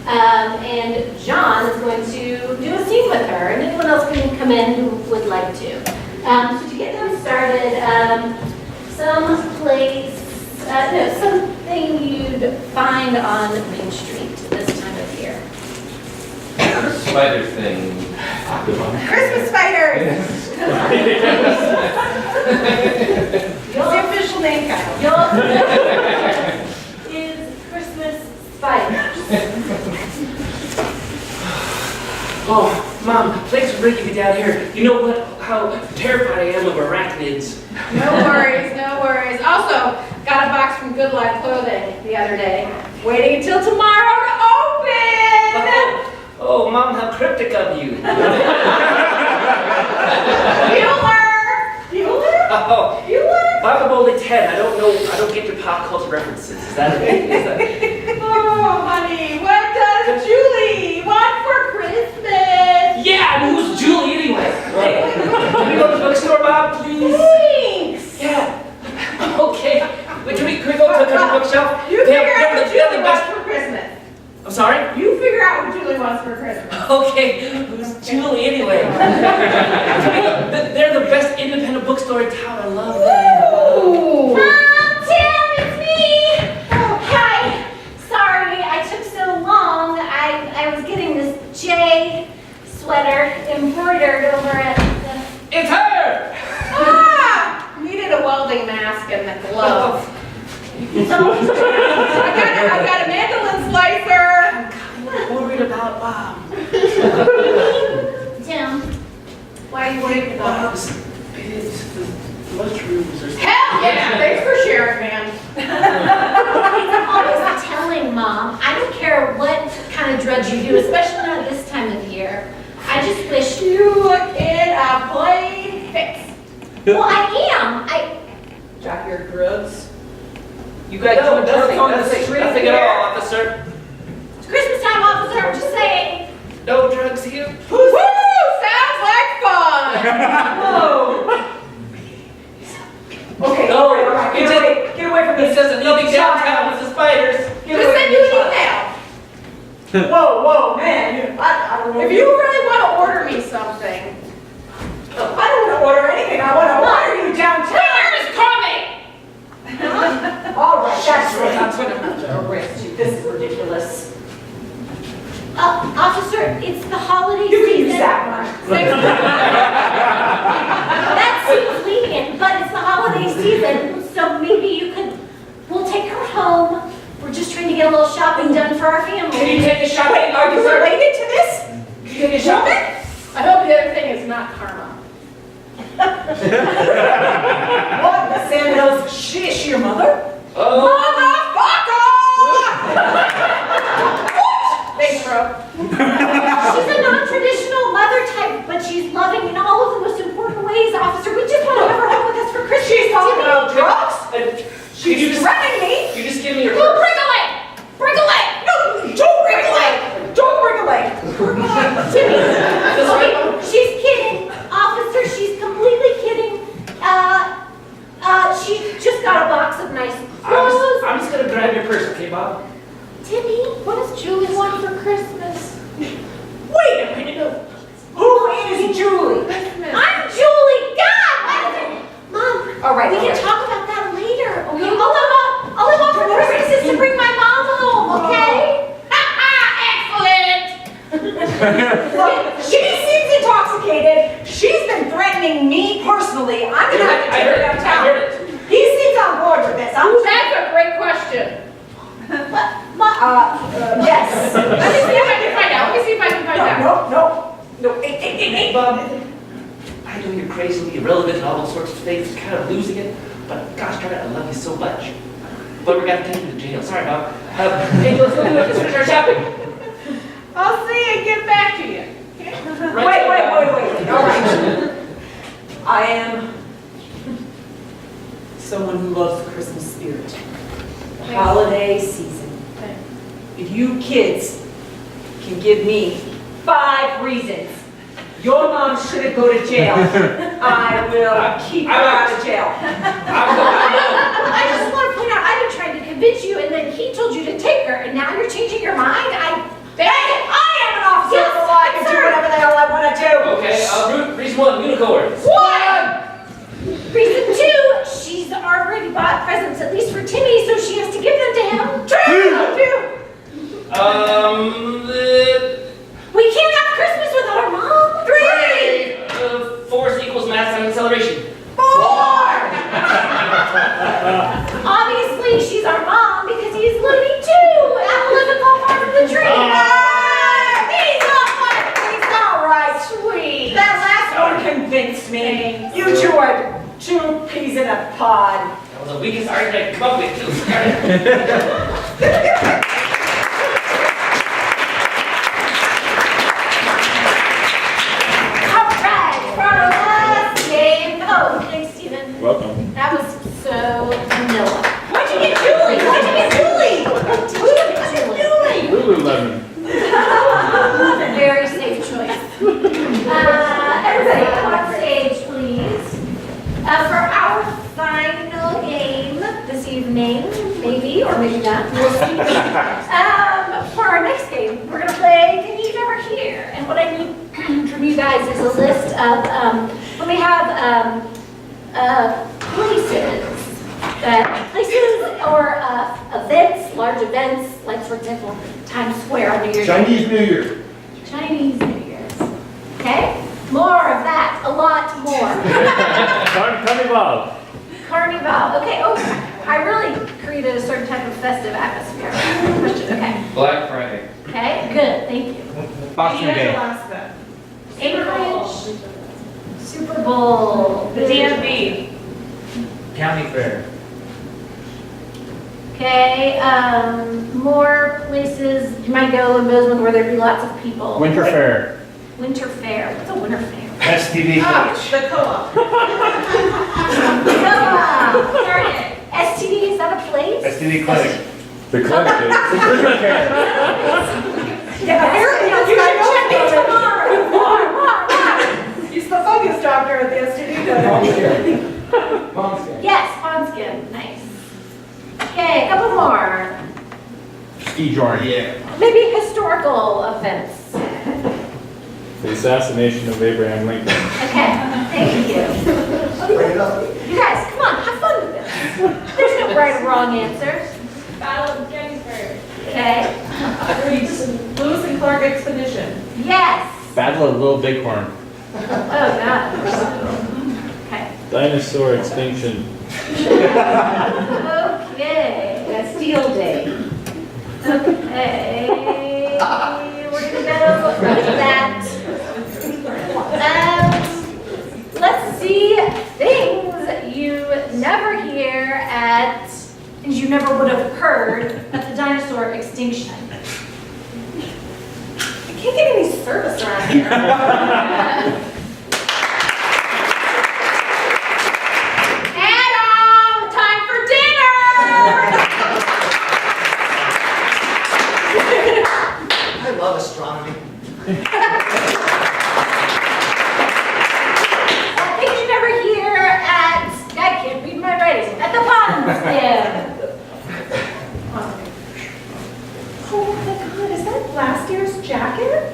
And John is going to do a scene with her, and anyone else can come in who would like to. So to get them started, something you'd find on Main Street this time of year. The spider thing. Christmas spiders! Your The official name, Kyle. is Christmas spiders. Oh, Mom, thanks for bringing me down here. You know what? How terrified I am of arachnids. No worries, no worries. Also, got a box from Good Life Clothing the other day. Waiting until tomorrow to open! Oh, Mom, how cryptic of you. Bueller! Oh, Bueller? I'm only 10. I don't get your pop culture references. Is that okay? Oh, honey, what does Julie want for Christmas? Yeah, and who's Julie anyway? Hey, can we go to the bookstore, Mom, please? Thanks! Yeah. Okay. Wait, can we go to the bookshelf? You They figure have out what the Julie wants best- for Christmas. I'm sorry? You figure out what Julie wants for Christmas. Okay, who's Julie anyway? They're the best independent bookstore in town. I love them. Ooh! Mom, Tim, it's me! Oh, hi. Sorry, I took so long. I was getting this J sweater embroidered over at the... It's her! Ah! Needed a welding mask and the glove. I got a mandolin slicer. I'm worried about Bob. Tim, why are you worried about Bob's bits, the mushrooms or something. Hell yeah! Thanks for sharing, man. I'm always telling Mom, I don't care what kind of drugs you do, especially not this time of year. I just wish You look in a plain fix. Well, I am. Jack your drugs. You guys No, do nothing, nothing, nothing. nothing at all, officer. It's Christmas time, officer. I'm just saying. No drugs here. Woo! Sounds like fun. Whoa! Okay, No, all right, he get away from He this. says that he'll be downtown with the spiders. Get Just away send from you this. an email. Whoa, man, I don't know. If you really want to order me something. I don't want to order anything. I want to order you downtown. Where is coming? All right, that's right. I'm going to have to arrest you. This is ridiculous. Officer, it's the holiday You can season. use that one. That seems lenient, but it's the holiday season, so maybe we'll take her home. We're just trying to get a little shopping done for our Can you family. take a shot? Wait, are you related to this? Can you take a shot? I hope the other thing is not karma. What? The Sandals? Shish, your mother? Oh. Thanks, bro. She's a non-traditional mother type, but she's loving in all of the most important ways, officer. We just want to have her home with us for Christmas. She's talking Timmy. about drugs? She's threatening me? You just give me your Well, purse. bring a leg! Bring a leg! No, don't bring a leg! Don't bring a leg! Timmy, okay, she's kidding. Officer, she's completely kidding. She just got a box of nice clothes. I'm just gonna grab your purse, okay, Bob? Timmy, what does Julie want for Christmas? Wait a minute. Who is Julie? I'm Julie! God! Why is it? Mom, All right, we all can right. talk about that later, okay? All I want for Christmas is to bring my mom home, okay? Excellent! Look, she seems intoxicated. She's been threatening me personally. I'm gonna have to take her downtown. I heard it. He seems on board with this. That's a great question. Yes. Let me see if I can find out. Let me see if I can find out. No. Hey, Bob, I know you're crazily irrelevant and all those sorts of things, kind of losing it, but gosh darn it, I love you so much. But we got to take you to jail. Sorry, Bob. Hey, let's go do it. Let's finish our shopping. I'll see and get back to you. Okay? Wait. All right. I am someone who loves the Christmas spirit. The holiday season. If you kids can give me 5 reasons your mom shouldn't go to jail, I will keep her out of jail. I just want to point out, I've been trying to convince you, and then he told you to take her, and now you're changing your mind? I am an officer of the law. I can do whatever the hell I want to do. Okay, reason 1, unicorns. Reason 2, she's already bought presents, at least for Timmy, so she has to give them to him. True. We can't have Christmas without our mom. 3. Force equals mass time acceleration. 4. Obviously, she's our mom because he's Looney too. Apple doesn't fall far from the tree. He's all right. Sweet. That last one convinced me. You two are 2 peas in a pod. That was the weakest argument I could come up with, too. Welcome. That was so vanilla. Why'd you get Julie? Lululemon. Very safe choice. Everybody come on stage, please. For our final game this evening, maybe or maybe not, we'll see. For our next game, we're going to play Can You Never Hear? And what I need from you guys is a list of, when we have places or events, large events, like for example, Times Square on New Year's. Chinese New Year. Chinese New Year's. Okay? More of that, a lot more. Carnival. Carnival. Okay, I really created a certain type of festive atmosphere. Okay. Black Friday. Okay, good, thank you. Boxing Day. Alaska. Anchorage. Super Bowl. The DMV. County Fair. Okay, more places you might go in Bozeman where there'd be lots of people. Winter Fair. Winter Fair. What's a winter fair? STD Village. The co-op. STD, is that a place? STD Clinic. The clinic is. Yeah, apparently You gotta check me tomorrow. More. He's the fungus doctor at the STD clinic. Yes, Ponskin. Nice. Okay, a couple more. Ski joint. Yeah. Maybe historical events. The assassination of Abraham Lincoln. Okay, thank you. Bring it up. You guys, come on, have fun with this. There's no right or wrong answers. Battle of Gettysburg. Okay. Lewis and Clark expedition. Yes. Battle of Little Bighorn. Oh, God. Okay. Dinosaur extinction. Okay. Bastille Day. Okay. We're gonna go with that. Let's see things you never hear at, things you never would have heard at the dinosaur extinction. I can't get any service around here. Adam, time for dinner! I love astronomy. Things you never hear at, I can't read my writing, at the pond stand. Oh my God, is that last year's jacket?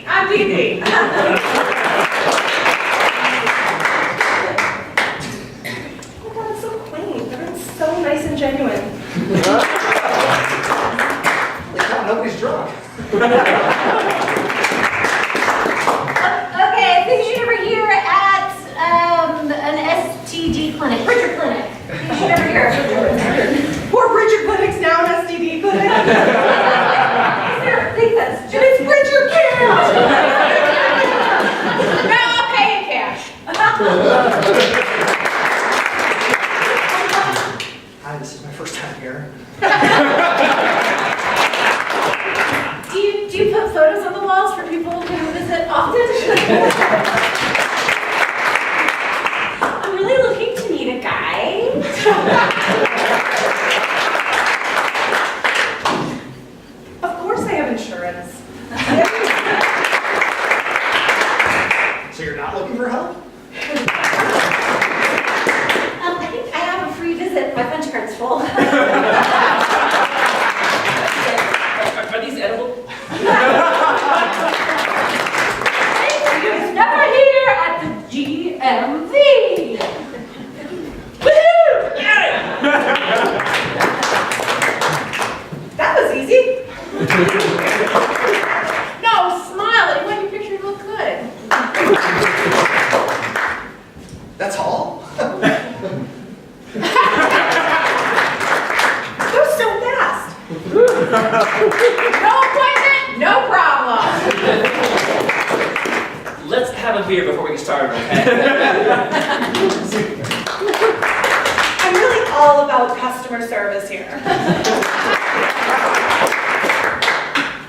I'm DD. Oh my God, it's so quaint. Everything's so nice and genuine. Nobody's drunk. Okay, things you never hear at an STD clinic, Richard Clinic. Things you never I'm really looking to meet a guy. Of course I have insurance. So you're not looking for help? I think I have a free visit. My punch card's full. Are these edible? It's never here at the GMV. Woohoo! Got it! That was easy. No, smile. When you picture look good. That's all? That was so fast. No appointment, no problem. Let's have a beer before we get started, okay? I'm really all about customer service here.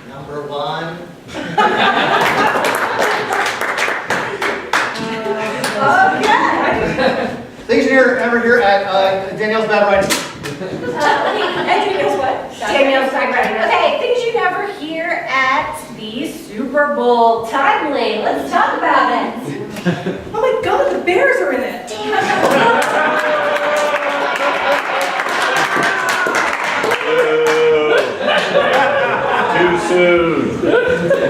Number one. Okay. Things you're ever here at Danielle's Bad Writing. Daniel's what? Danielle's typewriter. Okay, things you never hear at the Super Bowl. Timely. Let's talk about it. Oh my God, the Bears are in it. Too soon.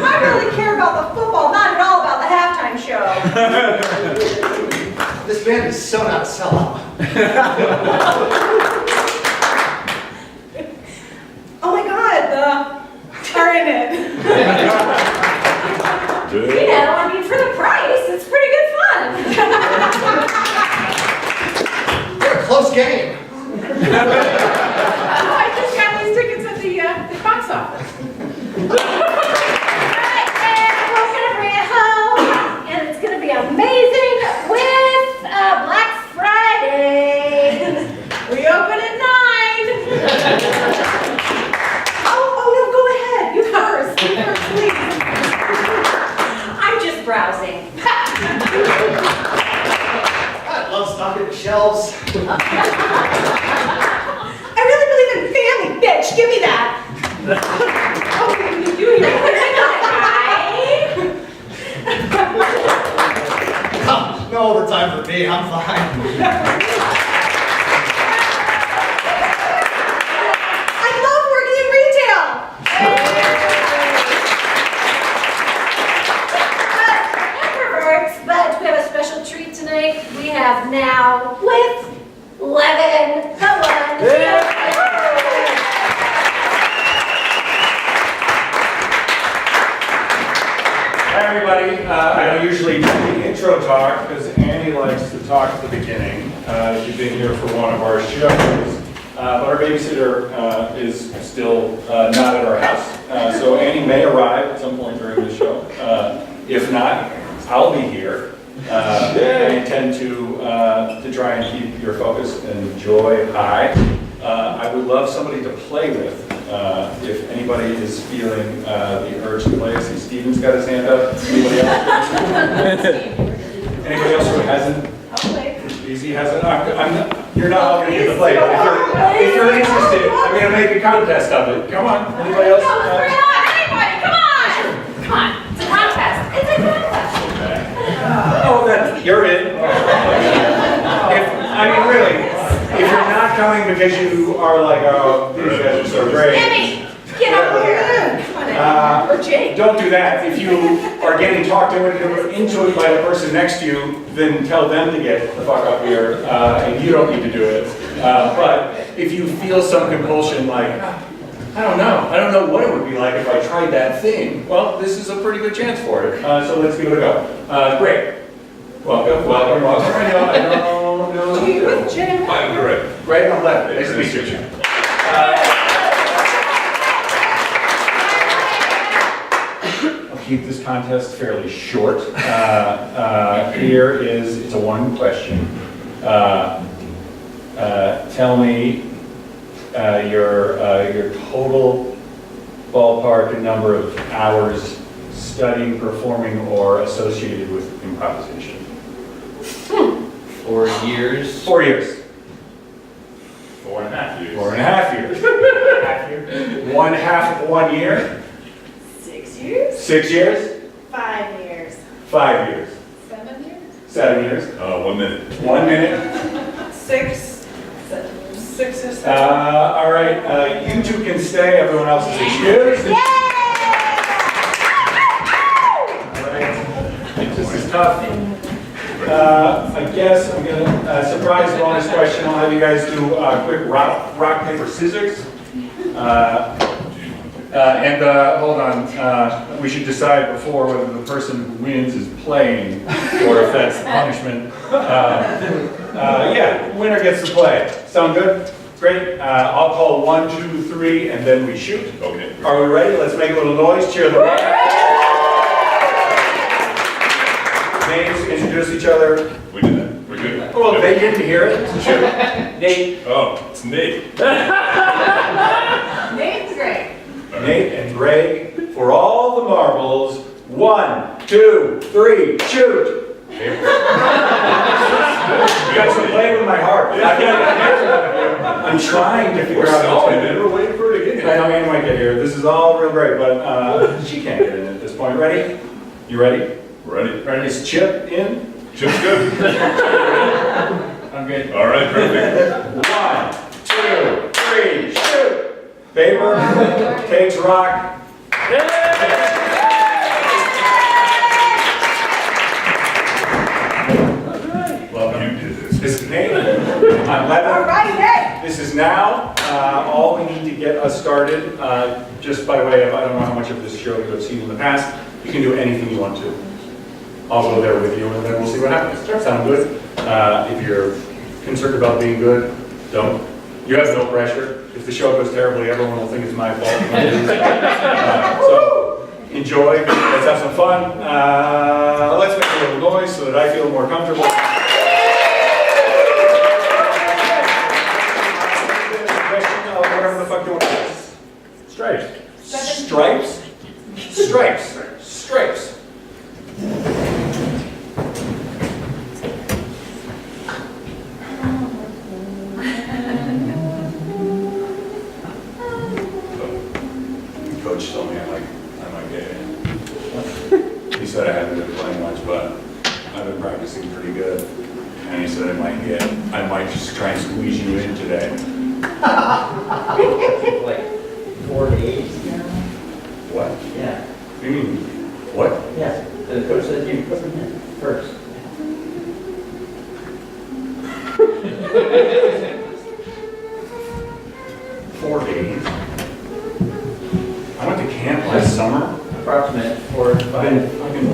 I really care about the football, not at all about the halftime show. This band is so not a sellout. Oh my God, the are in it. You know, I mean, for the price, it's pretty good fun. What a close game. Oh, I just got these tickets at the box office. Alright, and we're gonna bring it home, and it's gonna be amazing with Black Friday. We open at 9. Oh no, go ahead. You first. You first, please. I'm just browsing. I love stocking the shelves. I really believe in family, bitch. Give me that. Oh, you do your Oh, no overtime for me, I'm fine. I love working in retail. But we have a special treat tonight. We have now with Levin, the one, the two. Hi, everybody. I don't usually do the intro talk because Annie likes to talk at the beginning. She's been here for one of our shows. But our babysitter is still not at our house. So Annie may arrive at some point during the show. If not, I'll be here. I intend to try and keep your focus and joy high. I would love somebody to play with. If anybody is feeling the urge to play, I see Steven's got his hand up. Anybody else? Anybody else who hasn't? Easy hasn't. You're not all going to get to play, but if you're interested, I'm going to make a contest of it. Come on. Anybody else? Anybody, come on! Come on, it's a contest. It's a contest. Oh, then you're in. I mean, really, if you're not coming because you are like, oh, these guys are so great. Emmy, get over here. Come on, or Jake. Don't do that. If you are getting talked into it by the person next to you, then tell them to get the fuck up here, and you don't need to do it. But if you feel some compulsion, like, I don't know what it would be like if I tried that thing. Well, this is a pretty good chance for it. So let's give it a go. Great. Welcome. I don't know. I'm great. Right on left. Nice to meet you. I'll keep this contest fairly short. Here it's a one question. Tell me your total ballpark number of hours studying, performing, or associated with improvisation? 4 years. 4 years. 4.5 years. 4.5 years. 1/2 of 1 year. 6 years? 6 years. 5 years. 5 years. 7 years? 7 years. 1 minute. 1 minute. 6 or 7. All right, you two can stay, everyone else is excused. All right, this is tough. I guess I'm gonna, surprise bonus question, I'll have you guys do a quick rock, paper, scissors. Hold on, we should decide before whether the person who wins is playing or if that's the punishment. Yeah, winner gets to play. Sound good? Great. I'll call 1, 2, 3, and then we shoot. Okay. Are we ready? Let's make a little noise. Cheer the winner. Names, introduce each other. We did that. We're good. Well, they didn't hear it. Sure. Nate. Oh, it's Nate. Name's great. Nate and Greg, for all the marbles. 1, 2, 3, shoot. You guys are playing with my heart. I'm trying to figure out what's going to We're waiting for it to get I know Annie might get here. This is all real great, but she can't get in at this point. Ready? You ready? Ready. Ready? Is Chip in? Chip's good. I'm good. All right, perfect. 1, 2, 3, shoot. Faber takes rock. Well, you did this. This is Nate. I'm All Levin. right, Nick. This is now. All we need to get us started, just by way of, I don't know how much of this show you've seen in the past, you can do anything you want to. I'll go there with you and then we'll see what happens. Sound good? If you're concerned about being good, don't. You have no pressure. If the show goes terribly, everyone will think it's my fault. So enjoy. Let's have some fun. Let's make a little noise so that I feel more comfortable. Whatever the fuck you want to say. Stripes. Stripes? Stripes. Stripes. Coach told me I might get in. He said I haven't been playing much, but I've been practicing pretty good. And he said I might just try and squeeze you in today. Like 4 days now? What? Yeah. What do you mean? What? Yeah. The coach said you put them in first. Four days. I went to camp last summer. Approximate 4 to 5. I've been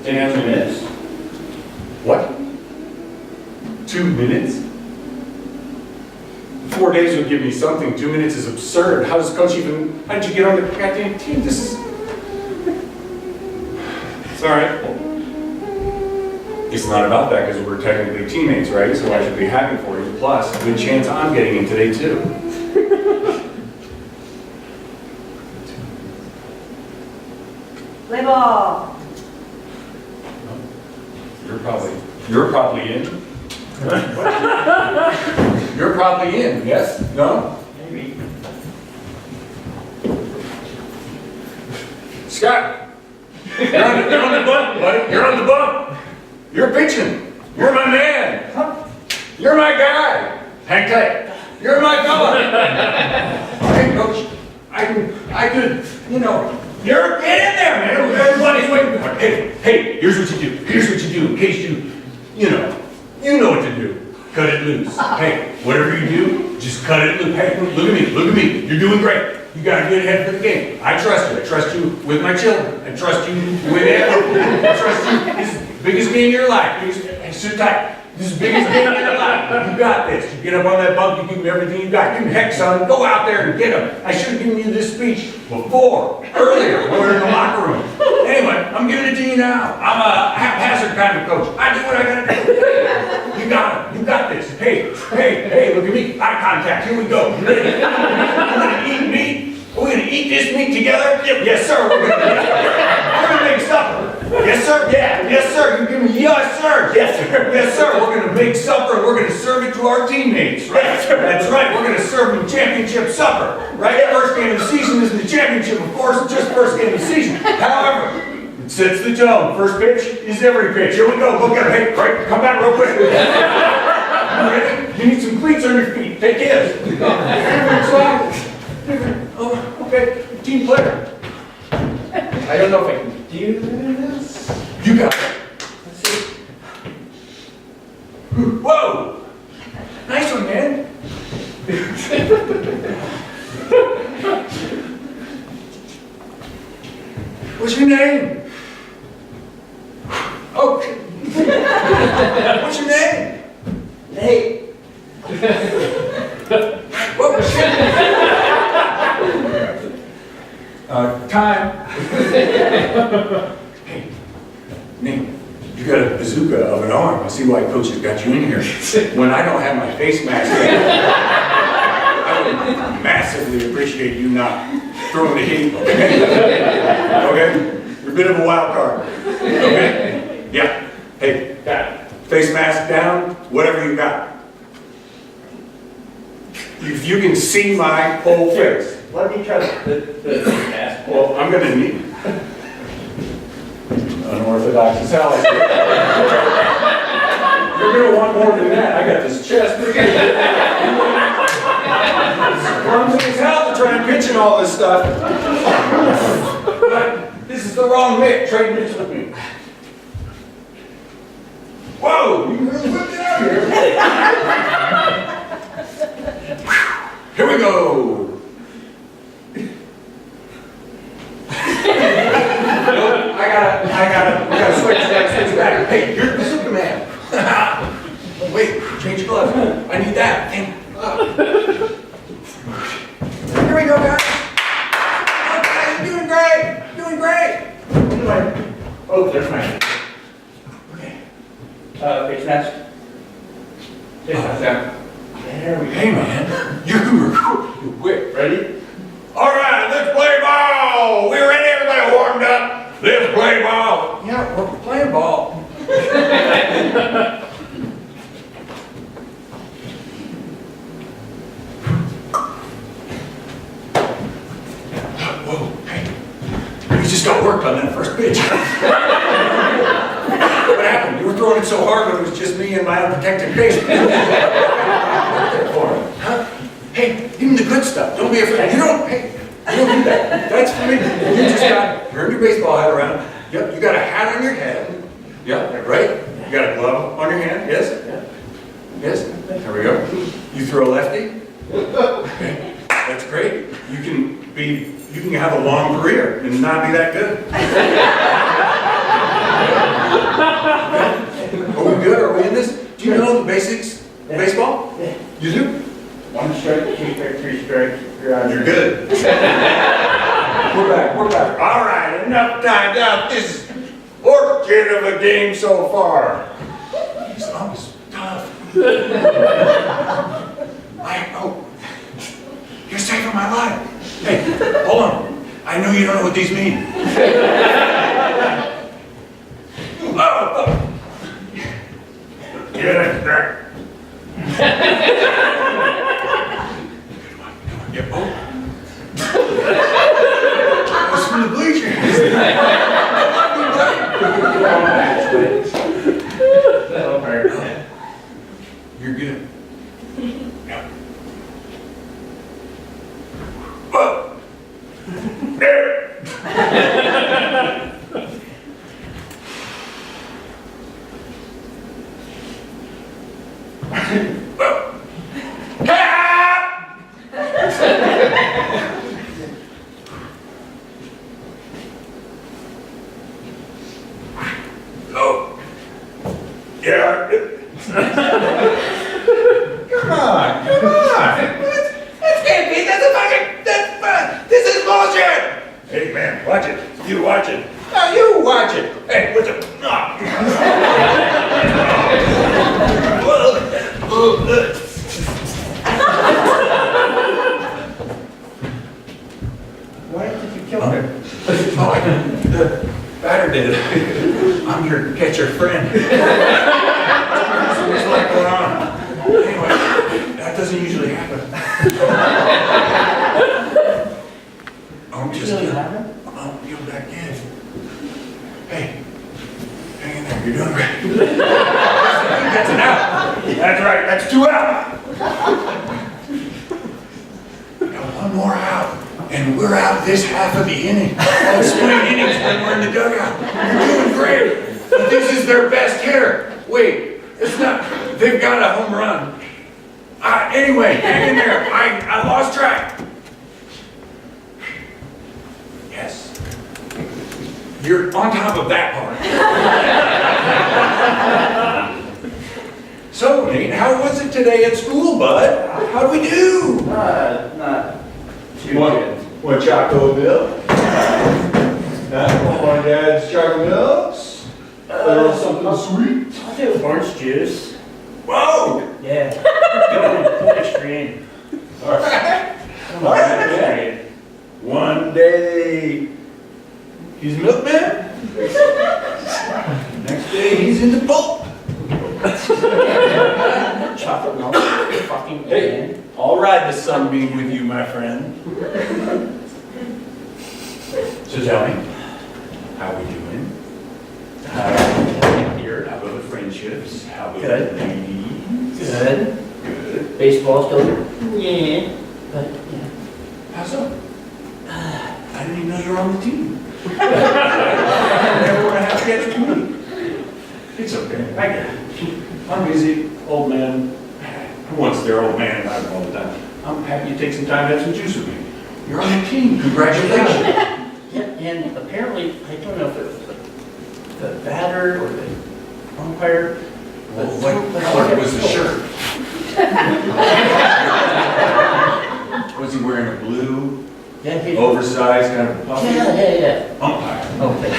damn 2 minutes. What? 2 minutes? 4 days would give me something. 2 minutes is absurd. How does coach even, how did you get on the goddamn team? This is, it's all right. It's not about that because we're technically teammates, right? So I should be happy for you. Plus, good chance I'm getting in today too. Play ball. You're probably in. You're probably in, yes? No? Maybe. Scott! You're on the bump, buddy. You're on the bump. You're pitching. You're my man. You're my guy. Hang tight. You're my fella. Hey, coach. I could, you're get in there, man. Everybody's waiting for it. Hey, here's what you do. Here's what you do in case you know what to do. Cut it loose. Hey, whatever you do, just cut it loose. Hey, look at me. Look at me. You're doing great. You got a good head for the game. I trust you. I trust you with my children. I trust you with everything. I trust you. This is the biggest game of your life. Sit tight. This is the biggest game of your life. You got this. You get up on that bunk. You give them everything you got. Heck, son, go out there and get them. I should have given you this speech earlier, when we were in the locker room. Anyway, I'm giving it to you now. I'm a haphazard kind of coach. I do what I gotta do. You got it. You got this. Hey, look at me. Eye contact. Here we go. You ready? You ready to eat me? Oh we're gonna eat this meat together? Yes, sir, we're gonna make supper. Yes, sir, yeah, yes, sir, you give me, yes, sir, yes, sir, yes, sir, we're gonna make supper and we're gonna serve it to our teammates, right? That's right, we're gonna serve them championship supper, right? First game of the season isn't the championship, of course, it's just first game of the season. However, it sets the tone. First pitch is every pitch. Here we go, look at it, hey, right, come back real quick. You need some cleats on your feet, take his. Oh, okay, team player. I don't know if I can do this. You got it. Let's see. Whoa! Nice one, man. What's your name? Okay. What's your name? Hey. What was your time. Hey, Nate, you got a bazooka of an arm. I see why Coach has got you in here. When I don't have my face mask on, I would massively appreciate you not throwing the heat, okay? Okay? You're a bit of a wild card. Okay? Yeah. Hey, face mask down, whatever you got. If you can see my whole face. Let me try the mask. Well, I'm gonna need unorthodox as hell. You're gonna want more than that. I got this chest. Clumsy as hell to try and pitch and all this stuff. But this is the wrong mitt. Trade mitts with me. Whoa! You really whipped it out here. Here we go. I gotta switch back. Hey, you're the Superman. Oh, wait, change your gloves. I need that. And, here we go, guys. Okay, you're doing great. Doing great. Oh, there's my. Okay. Face mask. Face mask down. There we go. Hey, man, you're quick. Ready? All right, let's play ball. We ready? Everybody warmed up? Let's play ball. Yeah, we're playing ball. Whoa, hey. We just got worked on that first pitch. What happened? You were throwing it so hard when it was just me and my unprotected face. Huh? Hey, give me the good stuff. Don't be afraid. You don't do that. That's for me. You just got, turn your baseball hat around. Yep, you got a hat on your head. Yep, right? You got a glove on your hand. Yes? Yes? There we go. You throw lefty? Okay. That's great. You can have a long career and not be that good. Are we good? Are we in this? Do you know the basics of baseball? You do? One strike, two strike, three strikes. You're good. We're back. All right, enough time down. This orchid of a game so far. This song is tough. You're saving my life. Hey, hold on. I know you don't know what these mean. Oh. Get it. Yeah, oh. That's from the bleachers. You're good. Yep. Whoa. There. Whoa. Cap! Oh. Yeah. Come on. That's can't be. That's a fucking. This is bullshit. Hey man, watch it. You watch it. No, you watch it. Hey, what's up? I'm your catcher friend. What's going on? Anyway, that doesn't usually happen. I'm just kidding. I'm going back in. Hey, hang in there. You're doing great. That's an out. That's right. That's 2 out. Got 1 more out. And we're out this half of the inning. I'll explain innings when we're in the dugout. You're doing great. But this is their best hitter. Wait, it's not. They've got a home run. Anyway, hang in there. I lost track. Yes. You're on top of that part. So, Nate, how was it today at school, bud? How'd we do? Not too good. What, Choco Milk? One Dad's Choco Milks? Something sweet? I'll do orange juice. Whoa! Yeah. Don't extreme. All right. One day, he's milkman. Next day, he's in the pulp. Chocolate milk. Fucking Hey, I'll ride the sunbeam with you, my friend. So tell me, how we doing? Here. How about the friendships? How about Good. the ladies? Good. Good. Baseball still good? Yeah. But, yeah. How so? I didn't even know you were on the team. I never want to have to catch with me. It's okay. I get it. I'm busy, old man. Once they're old man, I'm all the time. I'm happy you take some time to have some juice with me. You're on the team. Congratulations. Yeah, and apparently, I don't know if it was the batter or the umpire. Well, what color was the shirt? Was he wearing a blue, Yeah, he. oversized kind of puffy? Yeah. Umpire. Oh, thank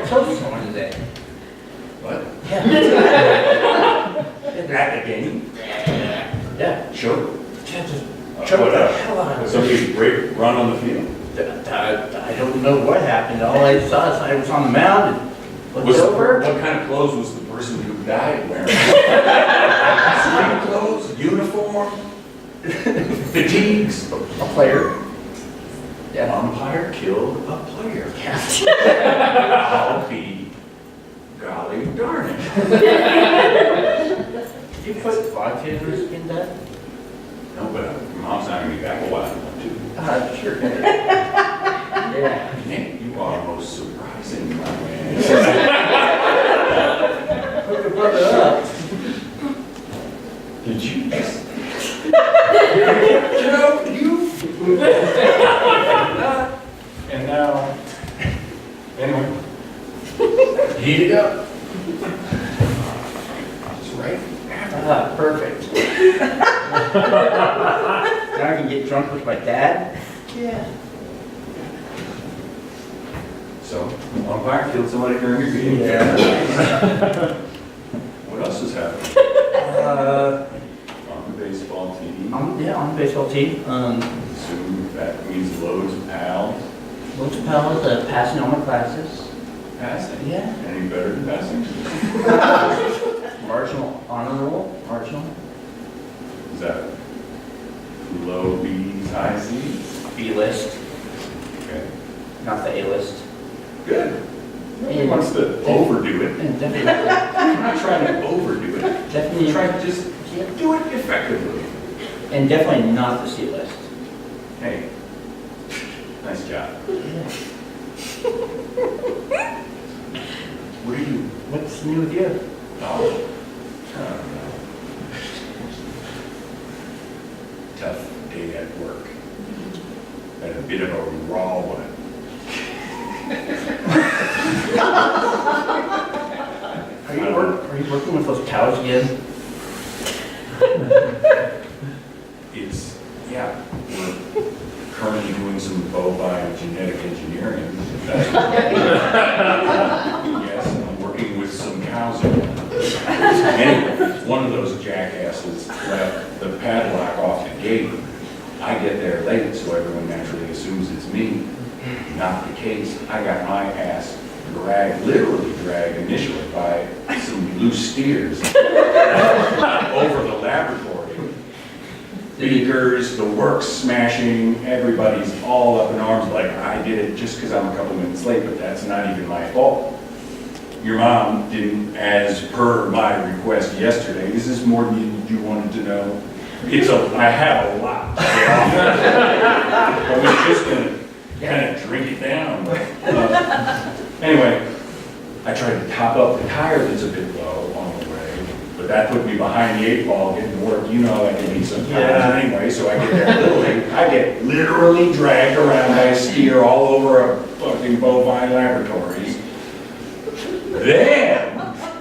you. Told someone today. What? Yeah. At the game? Yeah. Sure. Yeah, just What choke the up? hell out of it. Somebody great run on the field? I don't know what happened. All I saw is I was on the mound and looked over. What kind of clothes was the person who died wearing? Street clothes, uniform, fatigues. A player. An umpire killed a player. I'll be golly darn it. You put vodka in your skin, Dad? No, but your mom's not gonna be back a while, too. Sure. Yeah. Nick, you are most surprising, my man. Hook your brother up. Did you just... you... And now... Anyway. Heat it up. That's right. Perfect. Now I can get drunk with my dad? Yeah. So, umpire killed somebody during your game. Yeah. What else is happening? On the baseball team. On the baseball team. Assume that means loads of pals. Loads of pals, passing all my classes. Passing? Yeah. Any better than passing? Marginal honor roll, marginal. Is that low B's, high C's? B-list, Okay. not the A-list. Good. Nobody wants to overdo it. And definitely, I'm not trying to overdo it. definitely, I'm trying to just do it effectively. and definitely not the C-list. Hey, nice job. What are you? What's new with you? Oh, I don't know. Tough day at work. Had a bit of a raw one. Are you working with those cows again? We're currently doing some bovine genetic engineering. Yes, I'm working with some cows. Anyway, one of those jackasses left the padlock off the gate. I get there late, so everyone naturally assumes it's me, not the case, I got my ass dragged, literally dragged initially by some loose steers over the laboratory. Beakers, the works smashing, everybody's all up in arms like I did it just because I'm a couple minutes late, but that's not even my fault. Your mom didn't, as per my request yesterday, is this more than you wanted to know? I have a lot to get off. I was just gonna kind of drink it down. Anyway, I tried to top up the tire that's a bit low on the way, but that put me behind the 8 ball getting to work. You know I can be sometimes anyway, so I get there a little late. I get literally dragged around by a steer all over a fucking bovine laboratories. Then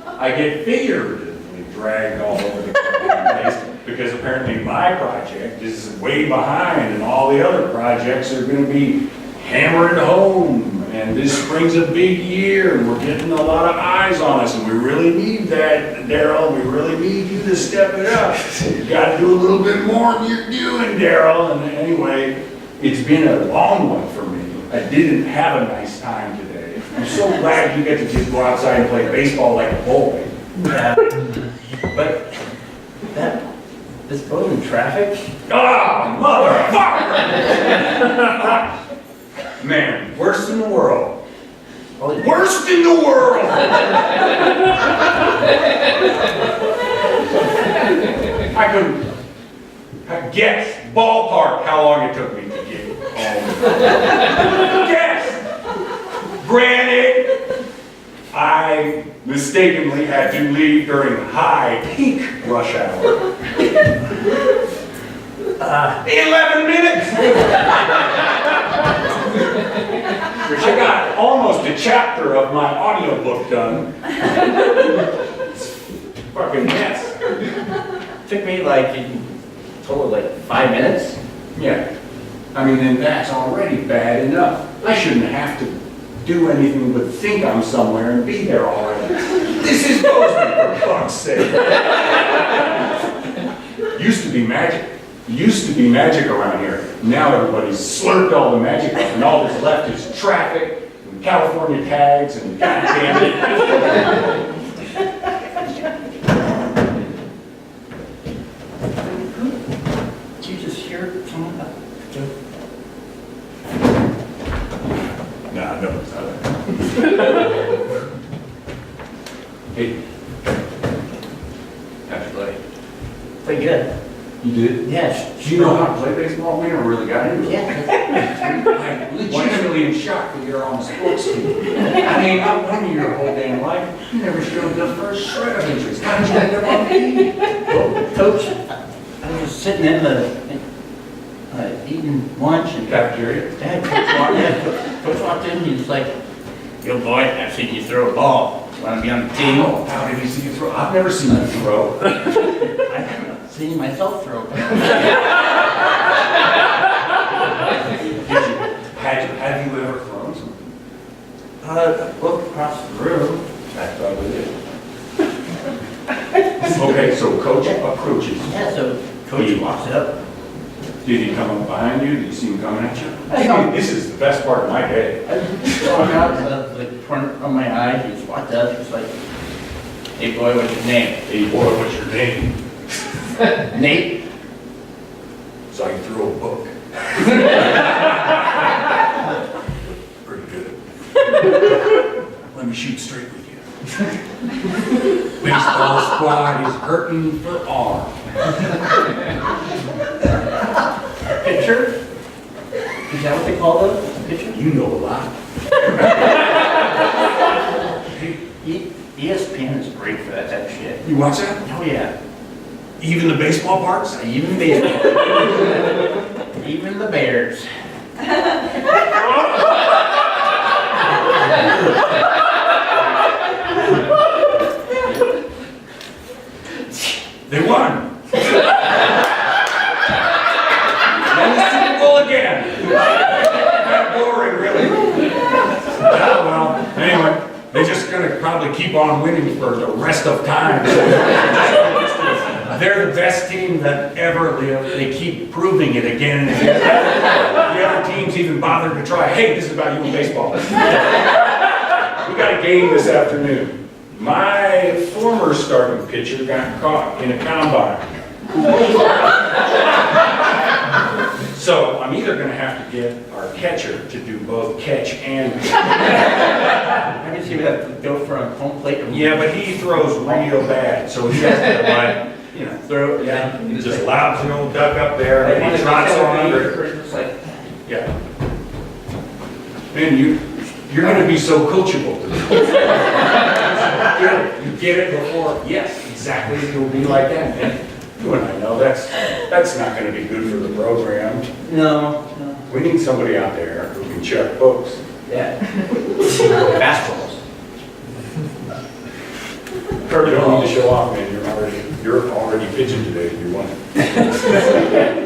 I get figuratively dragged all over the place because apparently my project is way behind and all the other projects are going to be hammering home. And this spring's a big year and we're getting a lot of eyes on us and we really need that, Daryl. We really need you to step it up. You got to do a little bit more than you're doing, Daryl. And anyway, it's been a long one for me. I didn't have a nice time today. I'm so glad you get to just go outside and play baseball like a boy. Yeah. But this boat in traffic? Ah, motherfucker! Man, worst in the world. Worst in the world! I couldn't guess, ballpark, how long it took me to get home. Guess! Granted, I mistakenly had to leave during high peak rush hour. 11 minutes! I got almost a chapter of my audiobook done. It's fucking mess. Took me like, total like 5 minutes. Yeah. I mean, and that's already bad enough. I shouldn't have to do anything but think I'm somewhere and be there already. This is Bozeman, for fuck's sake. Used to be magic. Used to be magic around here. Now everybody's slurped all the magic up and all that's left is traffic and California tags and goddamn it. Did you just hear someone? Nah, no, it's not that. Hey. How'd you play? Pretty good. You did? Yes. Do you know how to play baseball? We never really got into it. Yeah. I'm legitimately in shock that you're on the sports team. I mean, I've known you your whole damn life. You never showed the first shred of interest. How did you end up on the team? Well, Coach, I was sitting in the, eating lunch and Cafeteria? Coach walked in and he was like, "Yo boy, I've seen you throw a ball. Want to be on the team?" Oh, how did he see you throw? I've never seen you throw. I've seen myself throw a ball. Have you ever thrown something? Look across the room. That's probably it. Okay, so coach approaches. Yeah, so Coach walks up. Did he come up behind you? Did you see him coming at you? This is the best part of my day. I walked out to the corner of my eye. He just walked up. He was like, "Hey boy, what's your name?" Hey boy, what's your name? Nate. So I threw a book. Pretty good. Let me shoot straight with you. Baseball squad is hurting for arm. Pitcher? Is that what they call those? Pitcher? You know a lot. ESPN is great for that type of shit. You watch that? Oh yeah. Even the baseball parts? Even baseball. Even the Bears. They won. Won the Super Bowl again. Kind of boring, really. Well, anyway, they're just going to probably keep on winning for the rest of time. They're the best team that ever lived. They keep proving it again and again. You ever of teams even bothered to try, hey, this is about you in baseball. We got a game this afternoon. My former starting pitcher got caught in a combine. So I'm either gonna have to get our catcher to do both catch and. I guess you would have to go for a home plate. Yeah, but he throws real bad, so he has to like, you know, Throw it, yeah. he just lobs the old duck up there and he trots on under. It's like, Yeah. Man, you're gonna be so coachable. You get it before, yes, exactly, you'll be like that. And you and I know that's not gonna be good for the program. no. We need somebody out there who can check books. Yeah. Fastballs. You don't need to show off, man, you're already pitching today if you want.